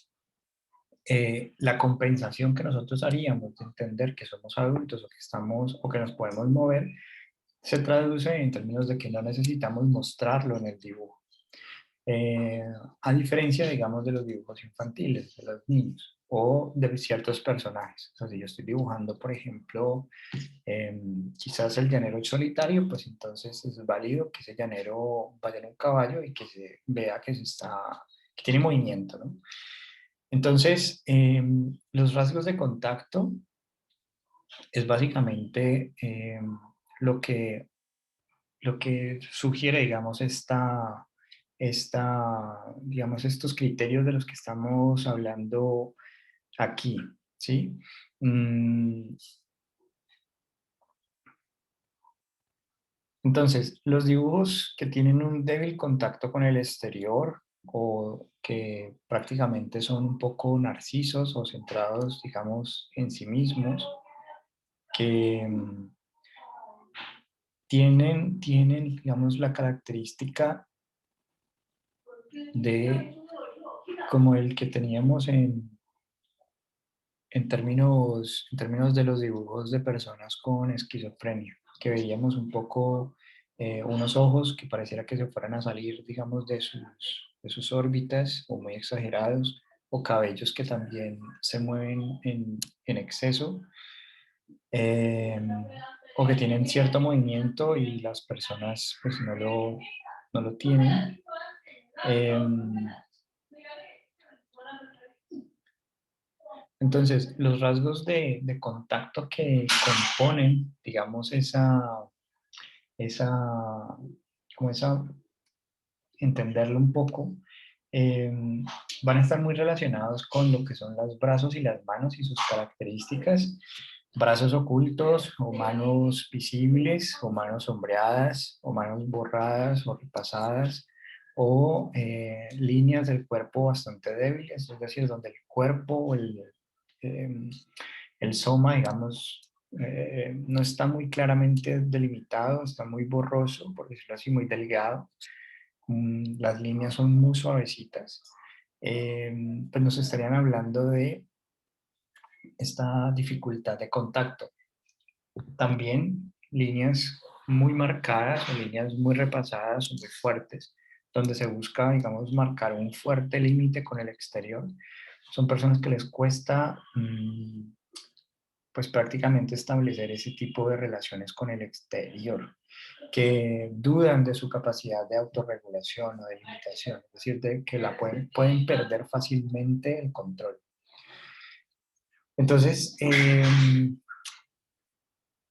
la compensación que nosotros haríamos de entender que somos adultos o que estamos o que nos podemos mover se traduce en términos de que no necesitamos mostrarlo en el dibujo. A diferencia, digamos, de los dibujos infantiles, de los niños o de ciertos personajes. O sea, si yo estoy dibujando, por ejemplo, quizás el llanero solitario, pues entonces es válido que ese llanero vaya en un caballo y que se vea que, que tiene movimiento, ¿no? Entonces, los rasgos de contacto es básicamente lo que sugiere, digamos, digamos, estos criterios de los que estamos hablando aquí, ¿sí? Entonces, los dibujos que tienen un débil contacto con el exterior o que prácticamente son un poco narcisos o centrados, digamos, en sí mismos, que tienen, digamos, la característica de como el que teníamos en términos de los dibujos de personas con esquizofrenia, que veíamos un poco unos ojos que pareciera que se fueran a salir, digamos, de sus órbitas o muy exagerados, o cabellos que también se mueven en exceso, eh, o que tienen cierto movimiento y las personas pues no lo tienen. Entonces, los rasgos de contacto que componen, digamos, esa, como esa, entenderlo un poco, eh, van a estar muy relacionados con lo que son los brazos y las manos y sus características, brazos ocultos o manos visibles o manos sombreadas o manos borradas o repasadas o líneas del cuerpo bastante débiles, es decir, donde el cuerpo o el soma, digamos, no está muy claramente delimitado, está muy borroso, por decirlo así, muy delgado. Las líneas son muy suavecitas. Pues nos estarían hablando de esta dificultad de contacto. También líneas muy marcadas o líneas muy repasadas o muy fuertes, donde se busca, digamos, marcar un fuerte límite con el exterior. Son personas que les cuesta pues prácticamente establecer ese tipo de relaciones con el exterior. que dudan de su capacidad de autorregulación o de limitación, es decir, de que pueden perder fácilmente el control. Entonces,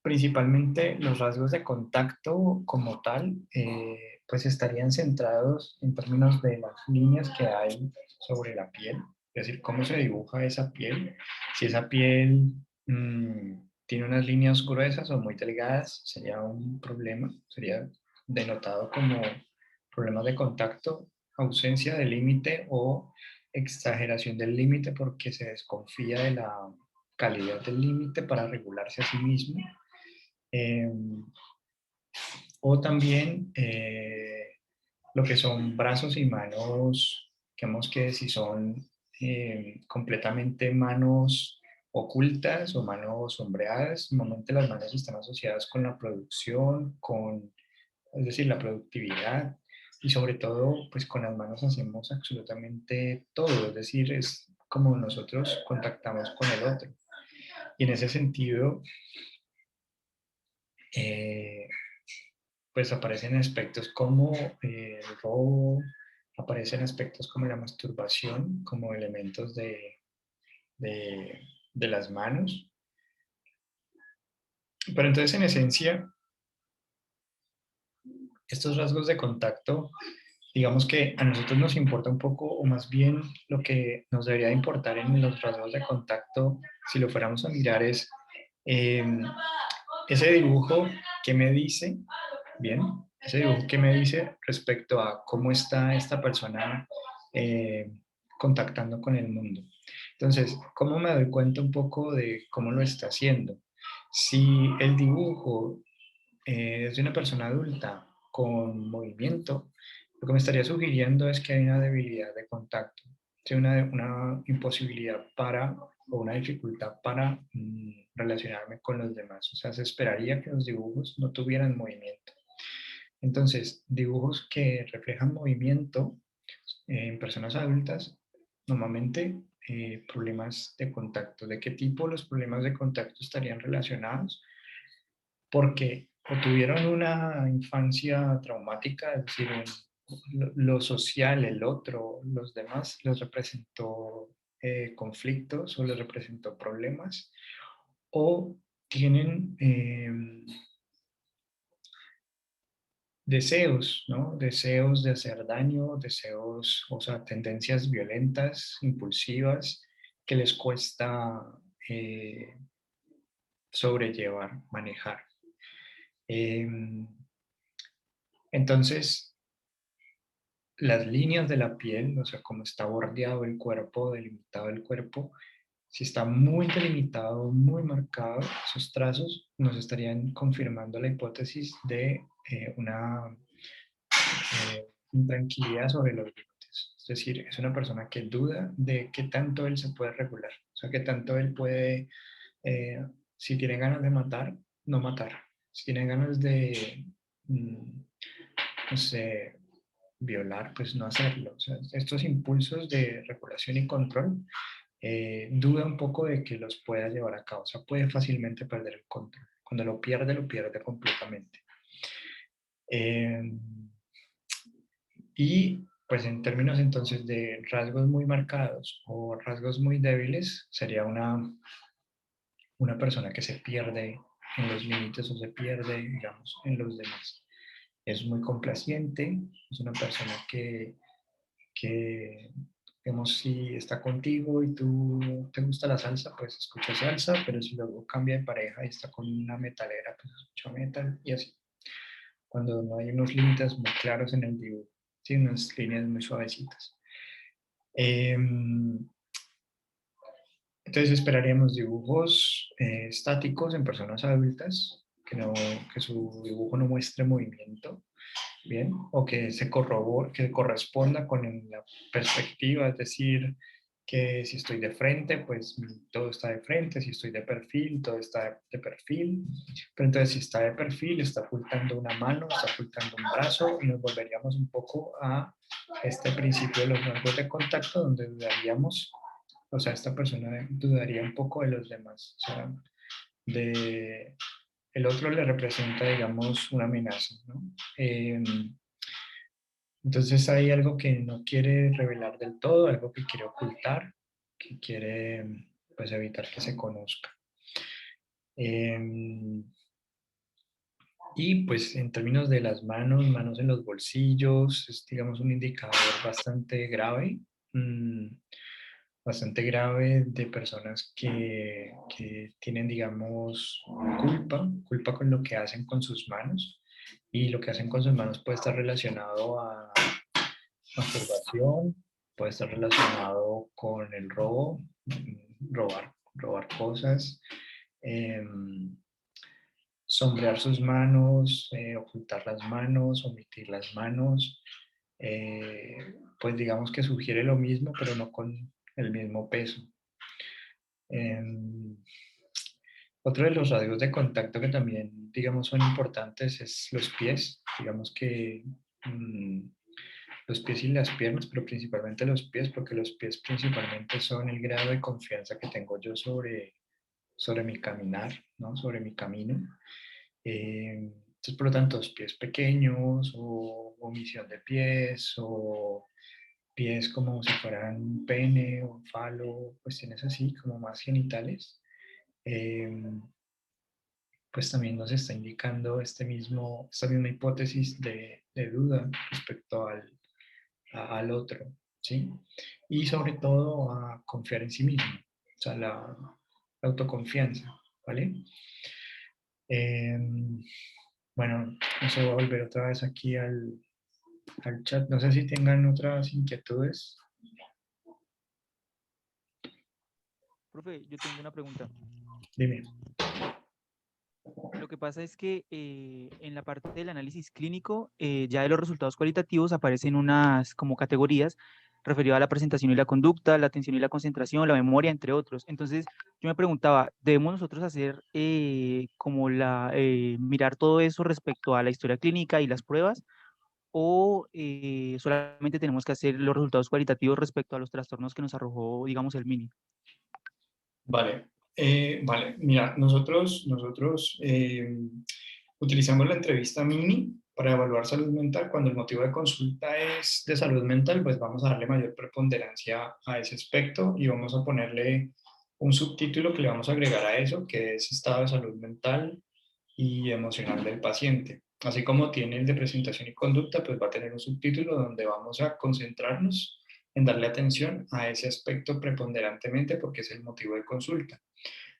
principalmente los rasgos de contacto como tal, pues estarían centrados en términos de las líneas que hay sobre la piel, es decir, cómo se dibuja esa piel, si esa piel tiene unas líneas gruesas o muy delgadas, sería un problema, sería denotado como problemas de contacto, ausencia de límite o exageración del límite porque se desconfía de la calidad del límite para regularse a sí mismo. O también lo que son brazos y manos, digamos que si son completamente manos ocultas o manos sombreadas, normalmente las manos están asociadas con la producción, es decir, la productividad, y sobre todo, pues con las manos hacemos absolutamente todo, es decir, es como nosotros contactamos con el otro. Y en ese sentido, pues aparecen aspectos como el robo, aparecen aspectos como la masturbación, como elementos de las manos. Pero entonces, en esencia, estos rasgos de contacto, digamos que a nosotros nos importa un poco, o más bien lo que nos debería importar en los rasgos de contacto, si lo fuéramos a mirar, es ese dibujo que me dice, bien, ese dibujo que me dice respecto a cómo está esta persona contactando con el mundo. Entonces, ¿cómo me doy cuenta un poco de cómo lo está haciendo? Si el dibujo es de una persona adulta con movimiento, lo que me estaría sugiriendo es que hay una debilidad de contacto, una imposibilidad o una dificultad para relacionarme con los demás. O sea, se esperaría que los dibujos no tuvieran movimiento. Entonces, dibujos que reflejan movimiento en personas adultas, normalmente problemas de contacto. ¿De qué tipo los problemas de contacto estarían relacionados? Porque o tuvieron una infancia traumática, es decir, lo social, el otro, los demás, les representó conflictos o les representó problemas, o tienen deseos, ¿no? Deseos de hacer daño, deseos, o sea, tendencias violentas, impulsivas, que les cuesta sobrellevar, manejar. Entonces, las líneas de la piel, o sea, cómo está bordeado el cuerpo, delimitado el cuerpo, si está muy delimitado, muy marcado, esos trazos nos estarían confirmando la hipótesis de una intranquilidad sobre los límites. Es decir, es una persona que duda de qué tanto él se puede regular, o sea, qué tanto él puede, si tiene ganas de matar, no matar. Si tiene ganas de, no sé, violar, pues no hacerlo. O sea, estos impulsos de regulación y control, duda un poco de que los pueda llevar a cabo. O sea, puede fácilmente perder el control. Cuando lo pierde completamente. Y pues en términos entonces de rasgos muy marcados o rasgos muy débiles, sería una persona que se pierde en los límites o se pierde, digamos, en los demás. Es muy complaciente, es una persona que digamos, si está contigo y tú te gusta la salsa, pues escucha salsa, pero si luego cambia de pareja y está con una metalera, pues escucha metal y así. Cuando no hay unos límites muy claros en el dibujo, ¿sí? Unas líneas muy suavecitas. Entonces esperaríamos dibujos estáticos en personas adultas, que su dibujo no muestre movimiento, ¿bien? O que que corresponda con la perspectiva, es decir, que si estoy de frente, pues todo está de frente, si estoy de perfil, todo está de perfil, pero entonces si está de perfil, está ocultando una mano, está ocultando un brazo, y nos volveríamos un poco a este principio de los rasgos de contacto, donde dudaríamos, o sea, esta persona dudaría un poco de los demás, o sea, de el otro le representa, digamos, una amenaza, ¿no? Entonces hay algo que no quiere revelar del todo, algo que quiere ocultar, que quiere pues evitar que se conozca. Y pues en términos de las manos, manos en los bolsillos, es digamos un indicador bastante grave de personas que tienen digamos culpa con lo que hacen con sus manos, y lo que hacen con sus manos puede estar relacionado a masturbación, puede estar relacionado con el robo, robar cosas, sombrear sus manos, ocultar las manos, omitir las manos, pues digamos que sugiere lo mismo, pero no con el mismo peso. Otro de los rasgos de contacto que también, digamos, son importantes es los pies. Digamos que los pies y las piernas, pero principalmente los pies, porque los pies principalmente son el grado de confianza que tengo yo sobre mi caminar, ¿no? Sobre mi camino. Entonces, por lo tanto, los pies pequeños o omisión de pies o pies como si fueran un pene o un falo, cuestiones así como más genitales, pues también nos está indicando esta misma hipótesis de duda respecto al otro, ¿sí? Y sobre todo a confiar en sí mismo, o sea, la autoconfianza, ¿vale? Bueno, vamos a volver otra vez aquí al chat. No sé si tengan otras inquietudes. Profe, yo tengo una pregunta. Dime. Lo que pasa es que en la parte del análisis clínico, ya de los resultados cualitativos aparecen unas como categorías referidas a la presentación y la conducta, la atención y la concentración, la memoria, entre otros. Entonces, yo me preguntaba, ¿debemos nosotros hacer mirar todo eso respecto a la historia clínica y las pruebas? ¿O solamente tenemos que hacer los resultados cualitativos respecto a los trastornos que nos arrojó, digamos, el MINI? Vale, mira, nosotros utilizamos la entrevista MINI para evaluar salud mental. Cuando el motivo de consulta es de salud mental, pues vamos a darle mayor preponderancia a ese aspecto y vamos a ponerle un subtítulo que le vamos a agregar a eso, que es estado de salud mental y emocional del paciente. Así como tiene el de presentación y conducta, pues va a tener un subtítulo donde vamos a concentrarnos en darle atención a ese aspecto preponderantemente porque es el motivo de consulta.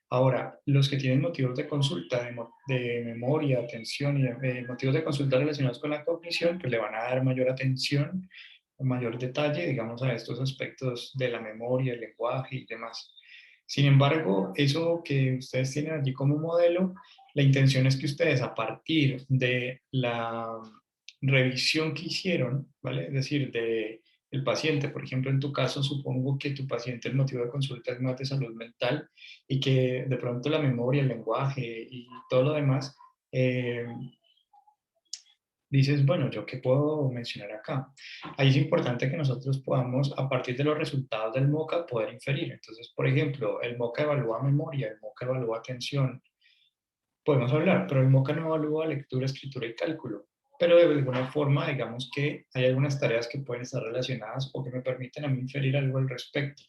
Ahora, los que tienen motivos de consulta, de memoria, atención y motivos de consulta relacionados con la cognición, pues le van a dar mayor atención, mayor detalle, digamos, a estos aspectos de la memoria, el lenguaje y demás. Sin embargo, eso que ustedes tienen allí como modelo, la intención es que ustedes a partir de la revisión que hicieron, ¿vale? Es decir, de el paciente, por ejemplo, en tu caso, supongo que tu paciente el motivo de consulta es más de salud mental y que de pronto la memoria, el lenguaje y todo lo demás, dices, bueno, ¿yo qué puedo mencionar acá? Ahí es importante que nosotros podamos, a partir de los resultados del MOCA, poder inferir. Entonces, por ejemplo, el MOCA evalúa memoria, el MOCA evalúa atención. Podemos hablar, pero el MOCA no evalúa lectura, escritura y cálculo. Pero de alguna forma, digamos que hay algunas tareas que pueden estar relacionadas o que me permiten a mí inferir algo al respecto.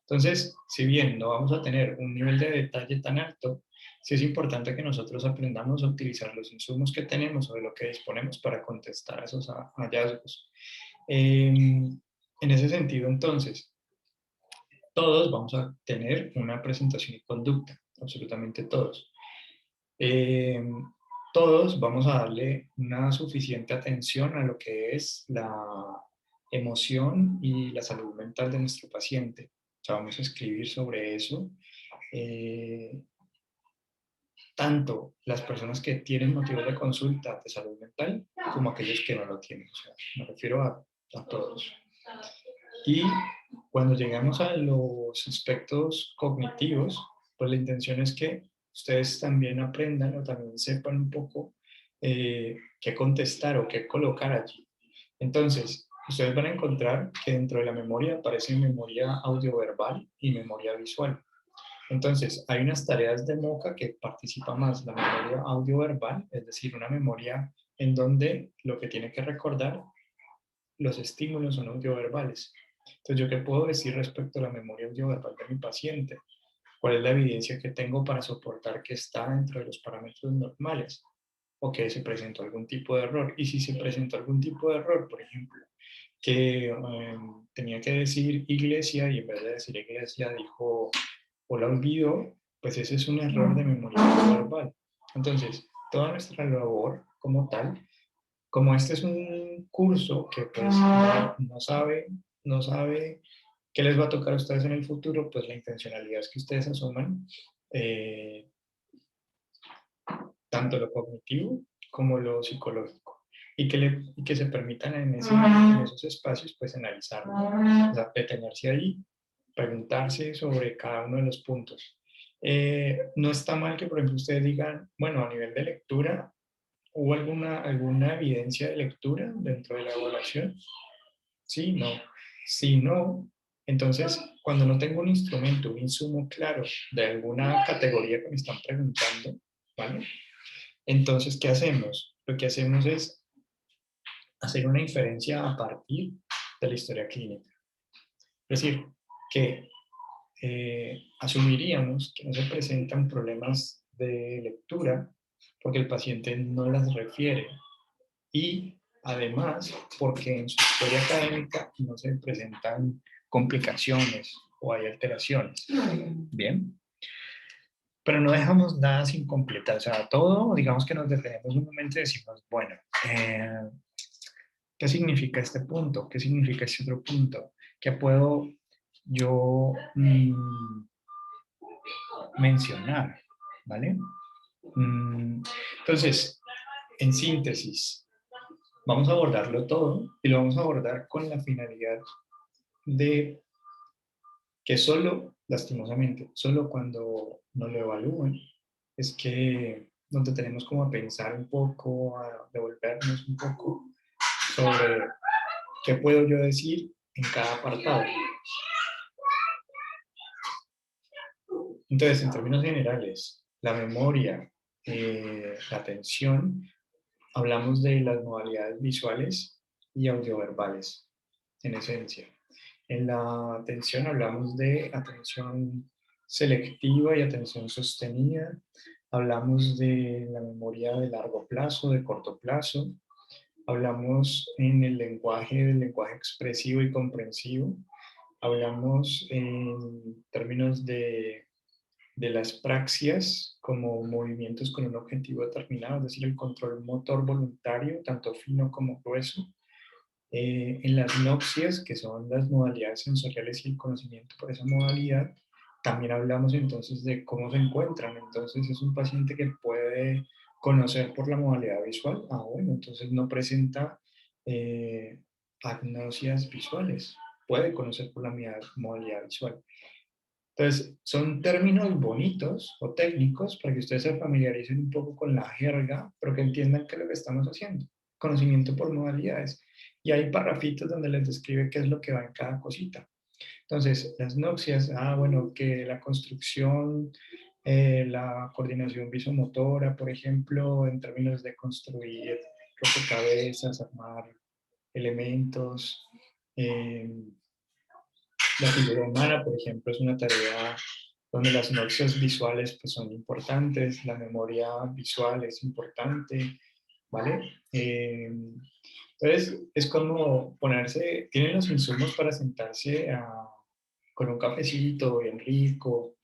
Entonces, si bien no vamos a tener un nivel de detalle tan alto, sí es importante que nosotros aprendamos a utilizar los insumos que tenemos o de lo que disponemos para contestar a esos hallazgos. En ese sentido, entonces, todos vamos a tener una presentación y conducta, absolutamente todos. Todos vamos a darle una suficiente atención a lo que es la emoción y la salud mental de nuestro paciente. O sea, vamos a escribir sobre eso. Tanto las personas que tienen motivos de consulta de salud mental como aquellos que no lo tienen. O sea, me refiero a todos. Y cuando llegamos a los aspectos cognitivos, pues la intención es que ustedes también aprendan o también sepan un poco qué contestar o qué colocar allí. Entonces, ustedes van a encontrar que dentro de la memoria aparece memoria audioverbal y memoria visual. Entonces, hay unas tareas de MOCA que participa más la memoria audioverbal, es decir, una memoria en donde lo que tiene que recordar, los estímulos son audioverbales. Entonces, ¿yo qué puedo decir respecto a la memoria audioverbal de mi paciente? ¿Cuál es la evidencia que tengo para soportar que está dentro de los parámetros normales? ¿O que se presentó algún tipo de error? Y si se presentó algún tipo de error, por ejemplo, que tenía que decir iglesia y en vez de decir iglesia dijo o la olvidó, pues ese es un error de memoria verbal. Entonces, toda nuestra labor como tal, como este es un curso que pues no sabe qué les va a tocar a ustedes en el futuro, pues la intencionalidad es que ustedes asuman eh, tanto lo cognitivo como lo psicológico y que se permitan en esos espacios pues analizarlo, o sea, detenerse ahí, preguntarse sobre cada uno de los puntos. No está mal que, por ejemplo, ustedes digan, bueno, a nivel de lectura, ¿hubo alguna evidencia de lectura dentro de la evaluación? Sí, no. Si no, entonces, cuando no tengo un instrumento, un insumo claro de alguna categoría que me están preguntando, ¿vale? Entonces, ¿qué hacemos? Lo que hacemos es hacer una inferencia a partir de la historia clínica. Es decir, que asumiríamos que no se presentan problemas de lectura porque el paciente no las refiere y además porque en su historia académica no se presentan complicaciones o hay alteraciones. Bien, pero no dejamos nada sin completar, o sea, todo, digamos que nos detenemos un momento y decimos, bueno, ¿qué significa este punto? ¿Qué significa este otro punto? ¿Qué puedo yo mencionar? ¿Vale? Entonces, en síntesis, vamos a abordarlo todo y lo vamos a abordar con la finalidad de que solo, lastimosamente, solo cuando nos lo evalúen, es que nos detenemos como a pensar un poco, a devolvernos un poco sobre qué puedo yo decir en cada apartado. Entonces, en términos generales, la memoria, la atención, hablamos de las modalidades visuales y audioverbales, en esencia. En la atención hablamos de atención selectiva y atención sostenida. Hablamos de la memoria de largo plazo, de corto plazo. Hablamos en el lenguaje del lenguaje expresivo y comprensivo. Hablamos en términos de las praxias como movimientos con un objetivo determinado, es decir, el control motor voluntario, tanto fino como grueso. En las noxias, que son las modalidades sensoriales y el conocimiento por esa modalidad, también hablamos entonces de cómo se encuentran. Entonces es un paciente que puede conocer por la modalidad visual. Ah, bueno, entonces no presenta agnosias visuales. Puede conocer por la modalidad visual. Entonces, son términos bonitos o técnicos para que ustedes se familiaricen un poco con la jerga, pero que entiendan qué es lo que estamos haciendo. Conocimiento por modalidades. Y hay parrafitos donde les describe qué es lo que va en cada cosita. Entonces, las noxias, bueno, que la construcción, la coordinación visomotora, por ejemplo, en términos de construir rompecabezas, armar elementos, la figura humana, por ejemplo, es una tarea donde las noxias visuales pues, son importantes, la memoria visual es importante, ¿vale? Entonces, es como ponerse, tienen los insumos para sentarse con un cafecito bien rico,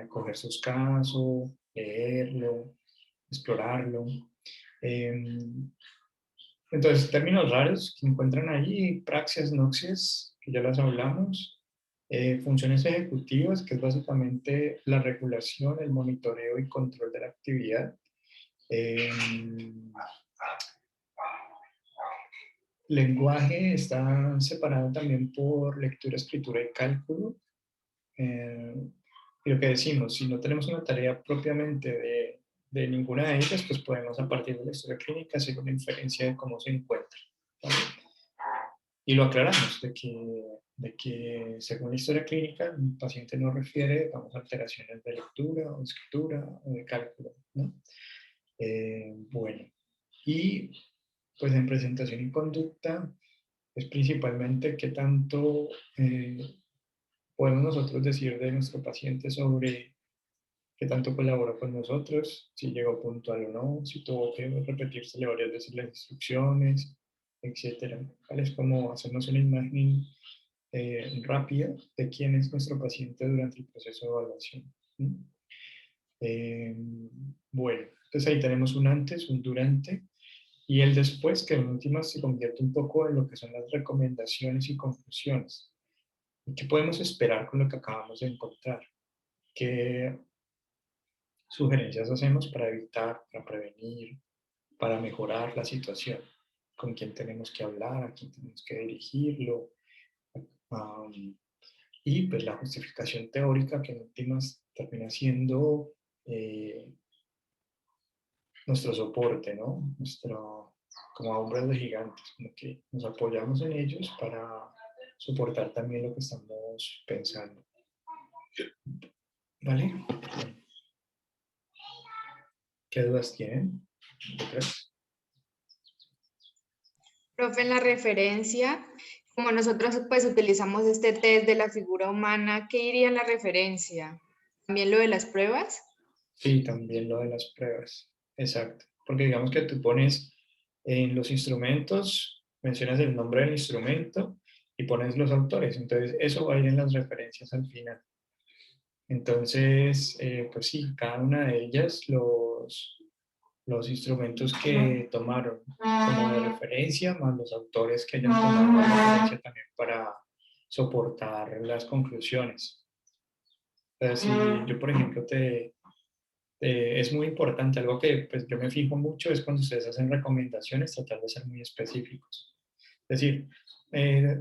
coger sus casos, leerlo, explorarlo. Entonces, términos raros que encuentran ahí, praxias, noxias, que ya las hablamos, funciones ejecutivas, que es básicamente la regulación, el monitoreo y control de la actividad. Lenguaje está separado también por lectura, escritura y cálculo. Y lo que decimos, si no tenemos una tarea propiamente de ninguna de ellas, pues podemos a partir de la historia clínica hacer una inferencia de cómo se encuentra. ¿Vale? Y lo aclaramos de que según la historia clínica, el paciente no refiere, vamos, a alteraciones de lectura o de escritura o de cálculo, ¿no? Bueno, y pues en presentación y conducta es principalmente qué tanto podemos nosotros decir de nuestro paciente sobre qué tanto colaboró con nosotros, si llegó puntual o no, si tuvo que repetírsele varias veces las instrucciones, etcétera. Es como hacernos una imagen rápida de quién es nuestro paciente durante el proceso de evaluación. Bueno, entonces ahí tenemos un antes, un durante, y el después, que en últimas se convierte un poco en lo que son las recomendaciones y conclusiones. ¿Qué podemos esperar con lo que acabamos de encontrar? ¿Qué sugerencias hacemos para evitar, para prevenir, para mejorar la situación? ¿Con quién tenemos que hablar? ¿A quién tenemos que dirigirlo? Y pues la justificación teórica, que en últimas termina siendo nuestro soporte, ¿no? Como hombres de gigantes, como que nos apoyamos en ellos para soportar también lo que estamos pensando. ¿Vale? ¿Qué dudas tienen? ¿Otras? Profe, en la referencia, como nosotros pues utilizamos este test de la figura humana, ¿qué iría en la referencia? ¿También lo de las pruebas? Sí, también lo de las pruebas. Exacto. Porque digamos que tú pones en los instrumentos, mencionas el nombre del instrumento y pones los autores. Entonces, eso va a ir en las referencias al final. Entonces, pues sí, cada una de ellas, los instrumentos que tomaron como de referencia, más los autores que hayan tomado de referencia también para soportar las conclusiones. Entonces, si yo, por ejemplo, es muy importante, algo que pues, yo me fijo mucho es cuando ustedes hacen recomendaciones, tratar de ser muy específicos. Es decir,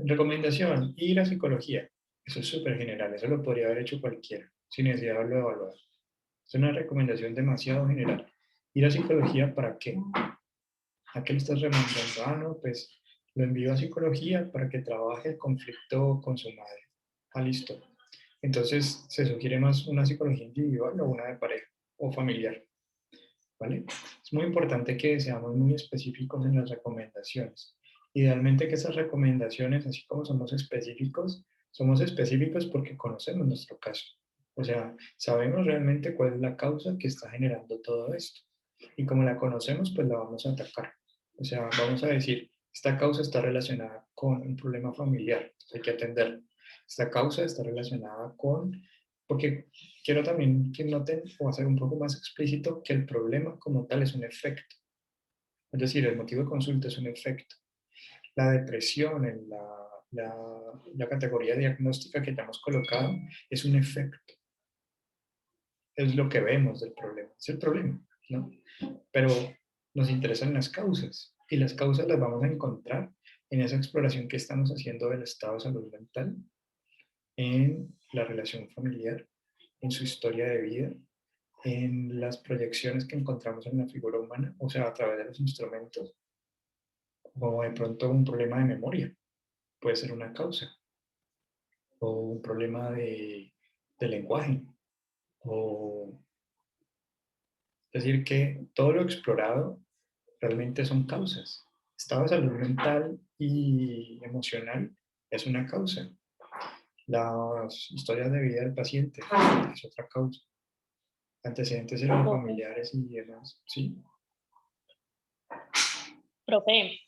recomendación, ir a psicología. Eso es súper general, eso lo podría haber hecho cualquiera, sin necesidad de haberlo evaluado. Es una recomendación demasiado general. ¿Ir a psicología para qué? ¿A qué le estás remandando? Ah, no, pues lo envío a psicología para que trabaje el conflicto con su madre. Ah, listo. Entonces se sugiere más una psicología individual o una de pareja o familiar. ¿Vale? Es muy importante que seamos muy específicos en las recomendaciones. Idealmente que esas recomendaciones, así como somos específicos porque conocemos nuestro caso. O sea, sabemos realmente cuál es la causa que está generando todo esto. Y como la conocemos, pues la vamos a atacar. O sea, vamos a decir, esta causa está relacionada con un problema familiar, hay que atenderlo. Esta causa está relacionada con, porque quiero también que noten o hacer un poco más explícito que el problema como tal es un efecto. Es decir, el motivo de consulta es un efecto. La depresión en la categoría diagnóstica que ya hemos colocado es un efecto. Es lo que vemos del problema. Es el problema, ¿no? Pero nos interesan las causas. Y las causas las vamos a encontrar en esa exploración que estamos haciendo del estado de salud mental, en la relación familiar, en su historia de vida, en las proyecciones que encontramos en la figura humana, o sea, a través de los instrumentos, o de pronto un problema de memoria, puede ser una causa, o un problema de lenguaje, o es decir, que todo lo explorado realmente son causas. Estado de salud mental y emocional es una causa. Las historias de vida del paciente es otra causa. Antecedentes en los familiares y demás, ¿sí? Profe,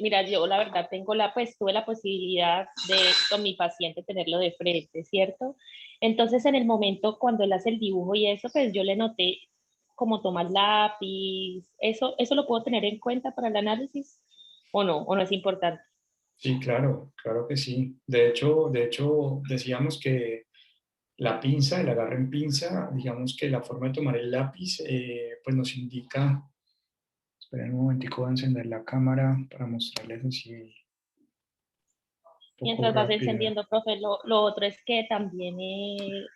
mira, yo la verdad tuve la posibilidad de con mi paciente tenerlo de frente, ¿cierto? Entonces en el momento cuando él hace el dibujo y eso, pues yo le noté cómo toma el lápiz, ¿eso lo puedo tener en cuenta para el análisis o no es importante? Sí, claro, claro que sí. De hecho, decíamos que la pinza, el agarre en pinza, digamos que la forma de tomar el lápiz, pues nos indica. Esperen un momentico, voy a encender la cámara para mostrarles así un poco Mientras vas rápido. encendiendo, profe, lo otro es que también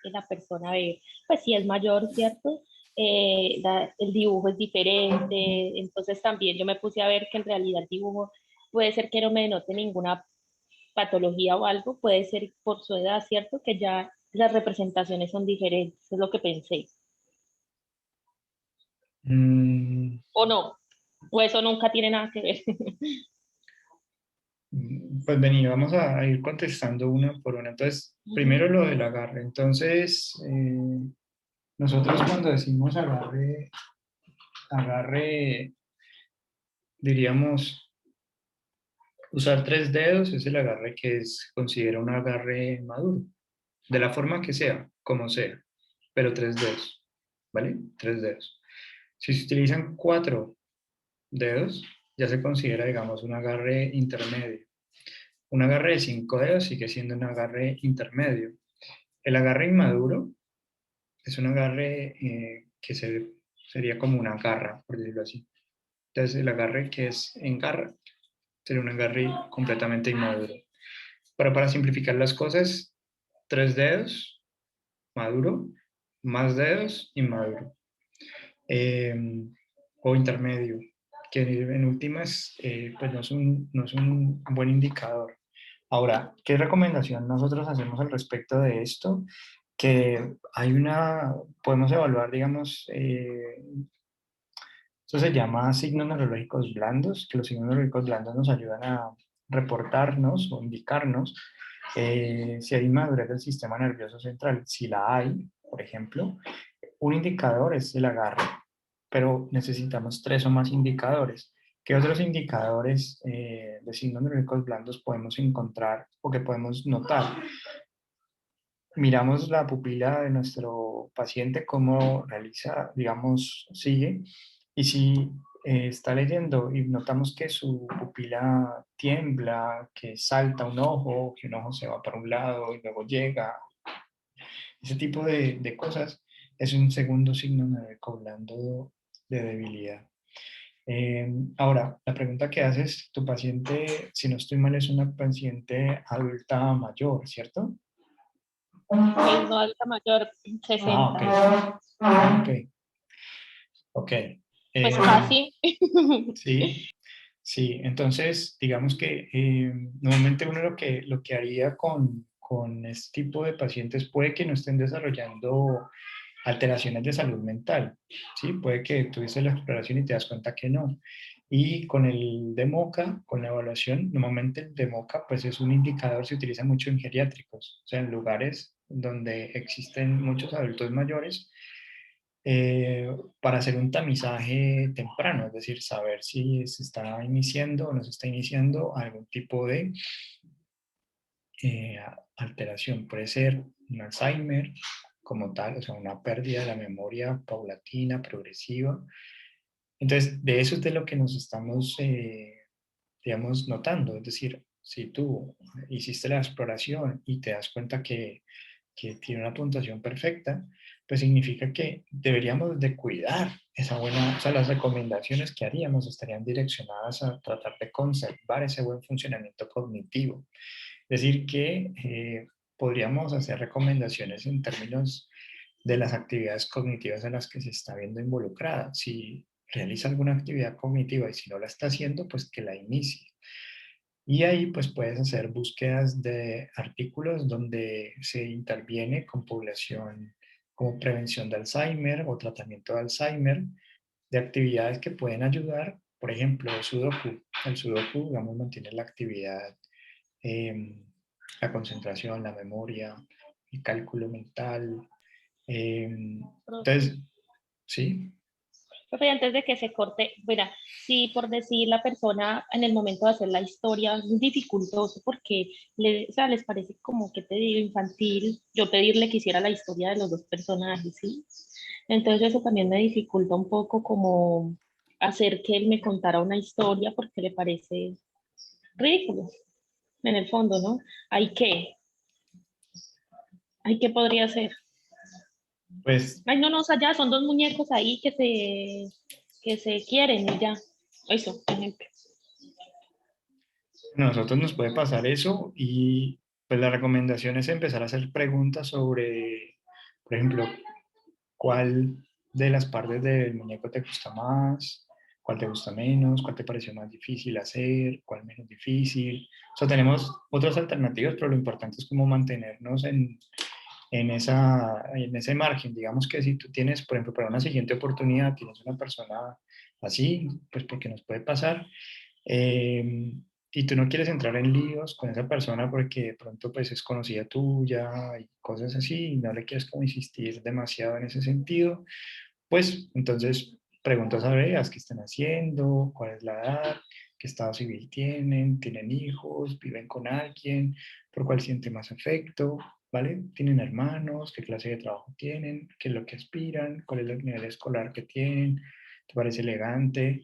la persona ve, pues si es mayor, ¿cierto? El dibujo es diferente, entonces también yo me puse a ver que en realidad el dibujo puede ser que no me denote ninguna patología o algo, puede ser por su edad, ¿cierto? Que ya las representaciones son diferentes, es lo que pensé. Mm, ¿O no? ¿O eso nunca tiene nada que ver? Pues vení, vamos a ir contestando una por una. Entonces, primero lo del agarre. Entonces, nosotros cuando decimos agarre, agarre, diríamos, usar tres dedos es el agarre que es, considera un agarre maduro, de la forma que sea, como sea, pero tres dedos, ¿vale? Tres dedos. Si se utilizan cuatro dedos, ya se considera, digamos, un agarre intermedio. Un agarre de 5 dedos sigue siendo un agarre intermedio. El agarre inmaduro es un agarre sería como una garra, por decirlo así. Entonces, el agarre que es en garra sería un agarre completamente inmaduro. Pero para simplificar las cosas, tres dedos, maduro, más dedos, inmaduro. Eh, o intermedio, que en últimas pues no es un buen indicador. Ahora, ¿qué recomendación nosotros hacemos al respecto de esto? Que podemos evaluar, digamos, eso se llama signos neurológicos blandos, que los signos neurológicos blandos nos ayudan a reportarnos o indicarnos si hay madurez del sistema nervioso central. Si la hay, por ejemplo, un indicador es el agarre, pero necesitamos tres o más indicadores. ¿Qué otros indicadores de signos neurológicos blandos podemos encontrar o que podemos notar? Miramos la pupila de nuestro paciente, cómo realiza, digamos, sigue, y si está leyendo y notamos que su pupila tiembla, que salta un ojo, que un ojo se va para un lado y luego llega, ese tipo de cosas es un segundo signo médico blando de debilidad. Ahora, la pregunta que haces, tu paciente, si no estoy mal, es una paciente adulta mayor, ¿cierto? Es no alta mayor, 60. Ok. Ok. Pues Eh, casi. sí, sí. Entonces, digamos que normalmente uno lo que haría con este tipo de pacientes puede que no estén desarrollando alteraciones de salud mental, ¿sí? Puede que tuviste la exploración y te das cuenta que no. Y con el DEMOCA, con la evaluación, normalmente el DEMOCA pues es un indicador, se utiliza mucho en geriátricos, o sea, en lugares donde existen muchos adultos mayores, para hacer un tamizaje temprano, es decir, saber si se está iniciando o no se está iniciando algún tipo de alteración. Puede ser un Alzheimer como tal, o sea, una pérdida de la memoria paulatina, progresiva. Entonces, de eso es de lo que nos estamos, digamos, notando. Es decir, si tú hiciste la exploración y te das cuenta que tiene una puntuación perfecta, pues significa que deberíamos de cuidar esa buena, o sea, las recomendaciones que haríamos estarían direccionadas a tratar de conservar ese buen funcionamiento cognitivo. Es decir, que podríamos hacer recomendaciones en términos de las actividades cognitivas en las que se está viendo involucrada. Si realiza alguna actividad cognitiva y si no la está haciendo, pues que la inicie. Y ahí pues puedes hacer búsquedas de artículos donde se interviene con población como prevención de Alzheimer o tratamiento de Alzheimer, de actividades que pueden ayudar, por ejemplo, Sudoku. El Sudoku, digamos, mantiene la actividad, eh, la concentración, la memoria, el cálculo mental. Entonces, sí, Profe, antes de que se corte, mira, si por decir la persona en el momento de hacer la historia es dificultoso porque o sea, les parece como que te digo infantil, yo pedirle que hiciera la historia de los dos personajes, ¿sí? Entonces eso también me dificulta un poco como hacer que él me contara una historia porque le parece ridículo, en el fondo, ¿no? Hay que, hay que podría ser. pues Ay, no, no, o sea, ya son dos muñecos ahí que se quieren y ya. Eso, por ejemplo. a nosotros nos puede pasar eso y pues la recomendación es empezar a hacer preguntas sobre, por ejemplo, cuál de las partes del muñeco te gusta más, cuál te gusta menos, cuál te pareció más difícil hacer, cuál menos difícil. O sea, tenemos otras alternativas, pero lo importante es como mantenernos en ese margen. Digamos que si tú tienes, por ejemplo, para una siguiente oportunidad, tienes una persona así, pues porque nos puede pasar, y tú no quieres entrar en líos con esa persona porque de pronto pues es conocida tuya y cosas así, y no le quieres como insistir demasiado en ese sentido, pues entonces preguntas a veas qué están haciendo, cuál es la edad, qué estado civil tienen hijos, viven con alguien, por cuál siente más afecto, ¿vale? ¿Tienen hermanos? ¿Qué clase de trabajo tienen? ¿Qué es lo que aspiran? ¿Cuál es el nivel escolar que tienen? ¿Te parece elegante?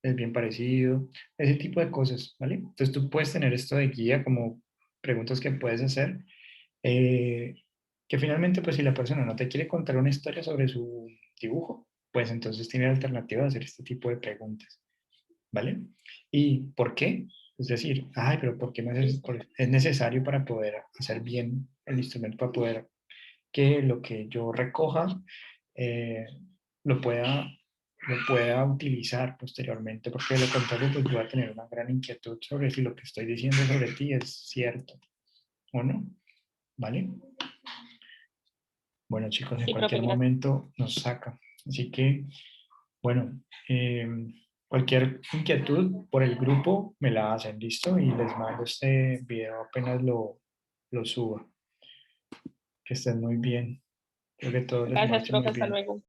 ¿Es bien parecido? Ese tipo de cosas, ¿vale? Entonces tú puedes tener esto de guía como preguntas que puedes hacer, eh, que finalmente pues si la persona no te quiere contar una historia sobre su dibujo, pues entonces tiene la alternativa de hacer este tipo de preguntas, ¿vale? ¿Y por qué? Es decir, ay, pero ¿por qué es necesario para poder hacer bien el instrumento, para poder que lo que yo recoja eh, lo pueda, lo pueda utilizar posteriormente, porque de lo contrario pues voy a tener una gran inquietud sobre si lo que estoy diciendo sobre ti es cierto o no, ¿vale? Bueno, chicos, en Sí, profe, cualquier gracias. momento nos saca. Así que, bueno, eh, cualquier inquietud por el grupo me la hacen, ¿listo? Y les mando este video apenas lo suba. Que estén muy bien. Creo que todo les Gracias, marche muy profe, hasta bien. luego.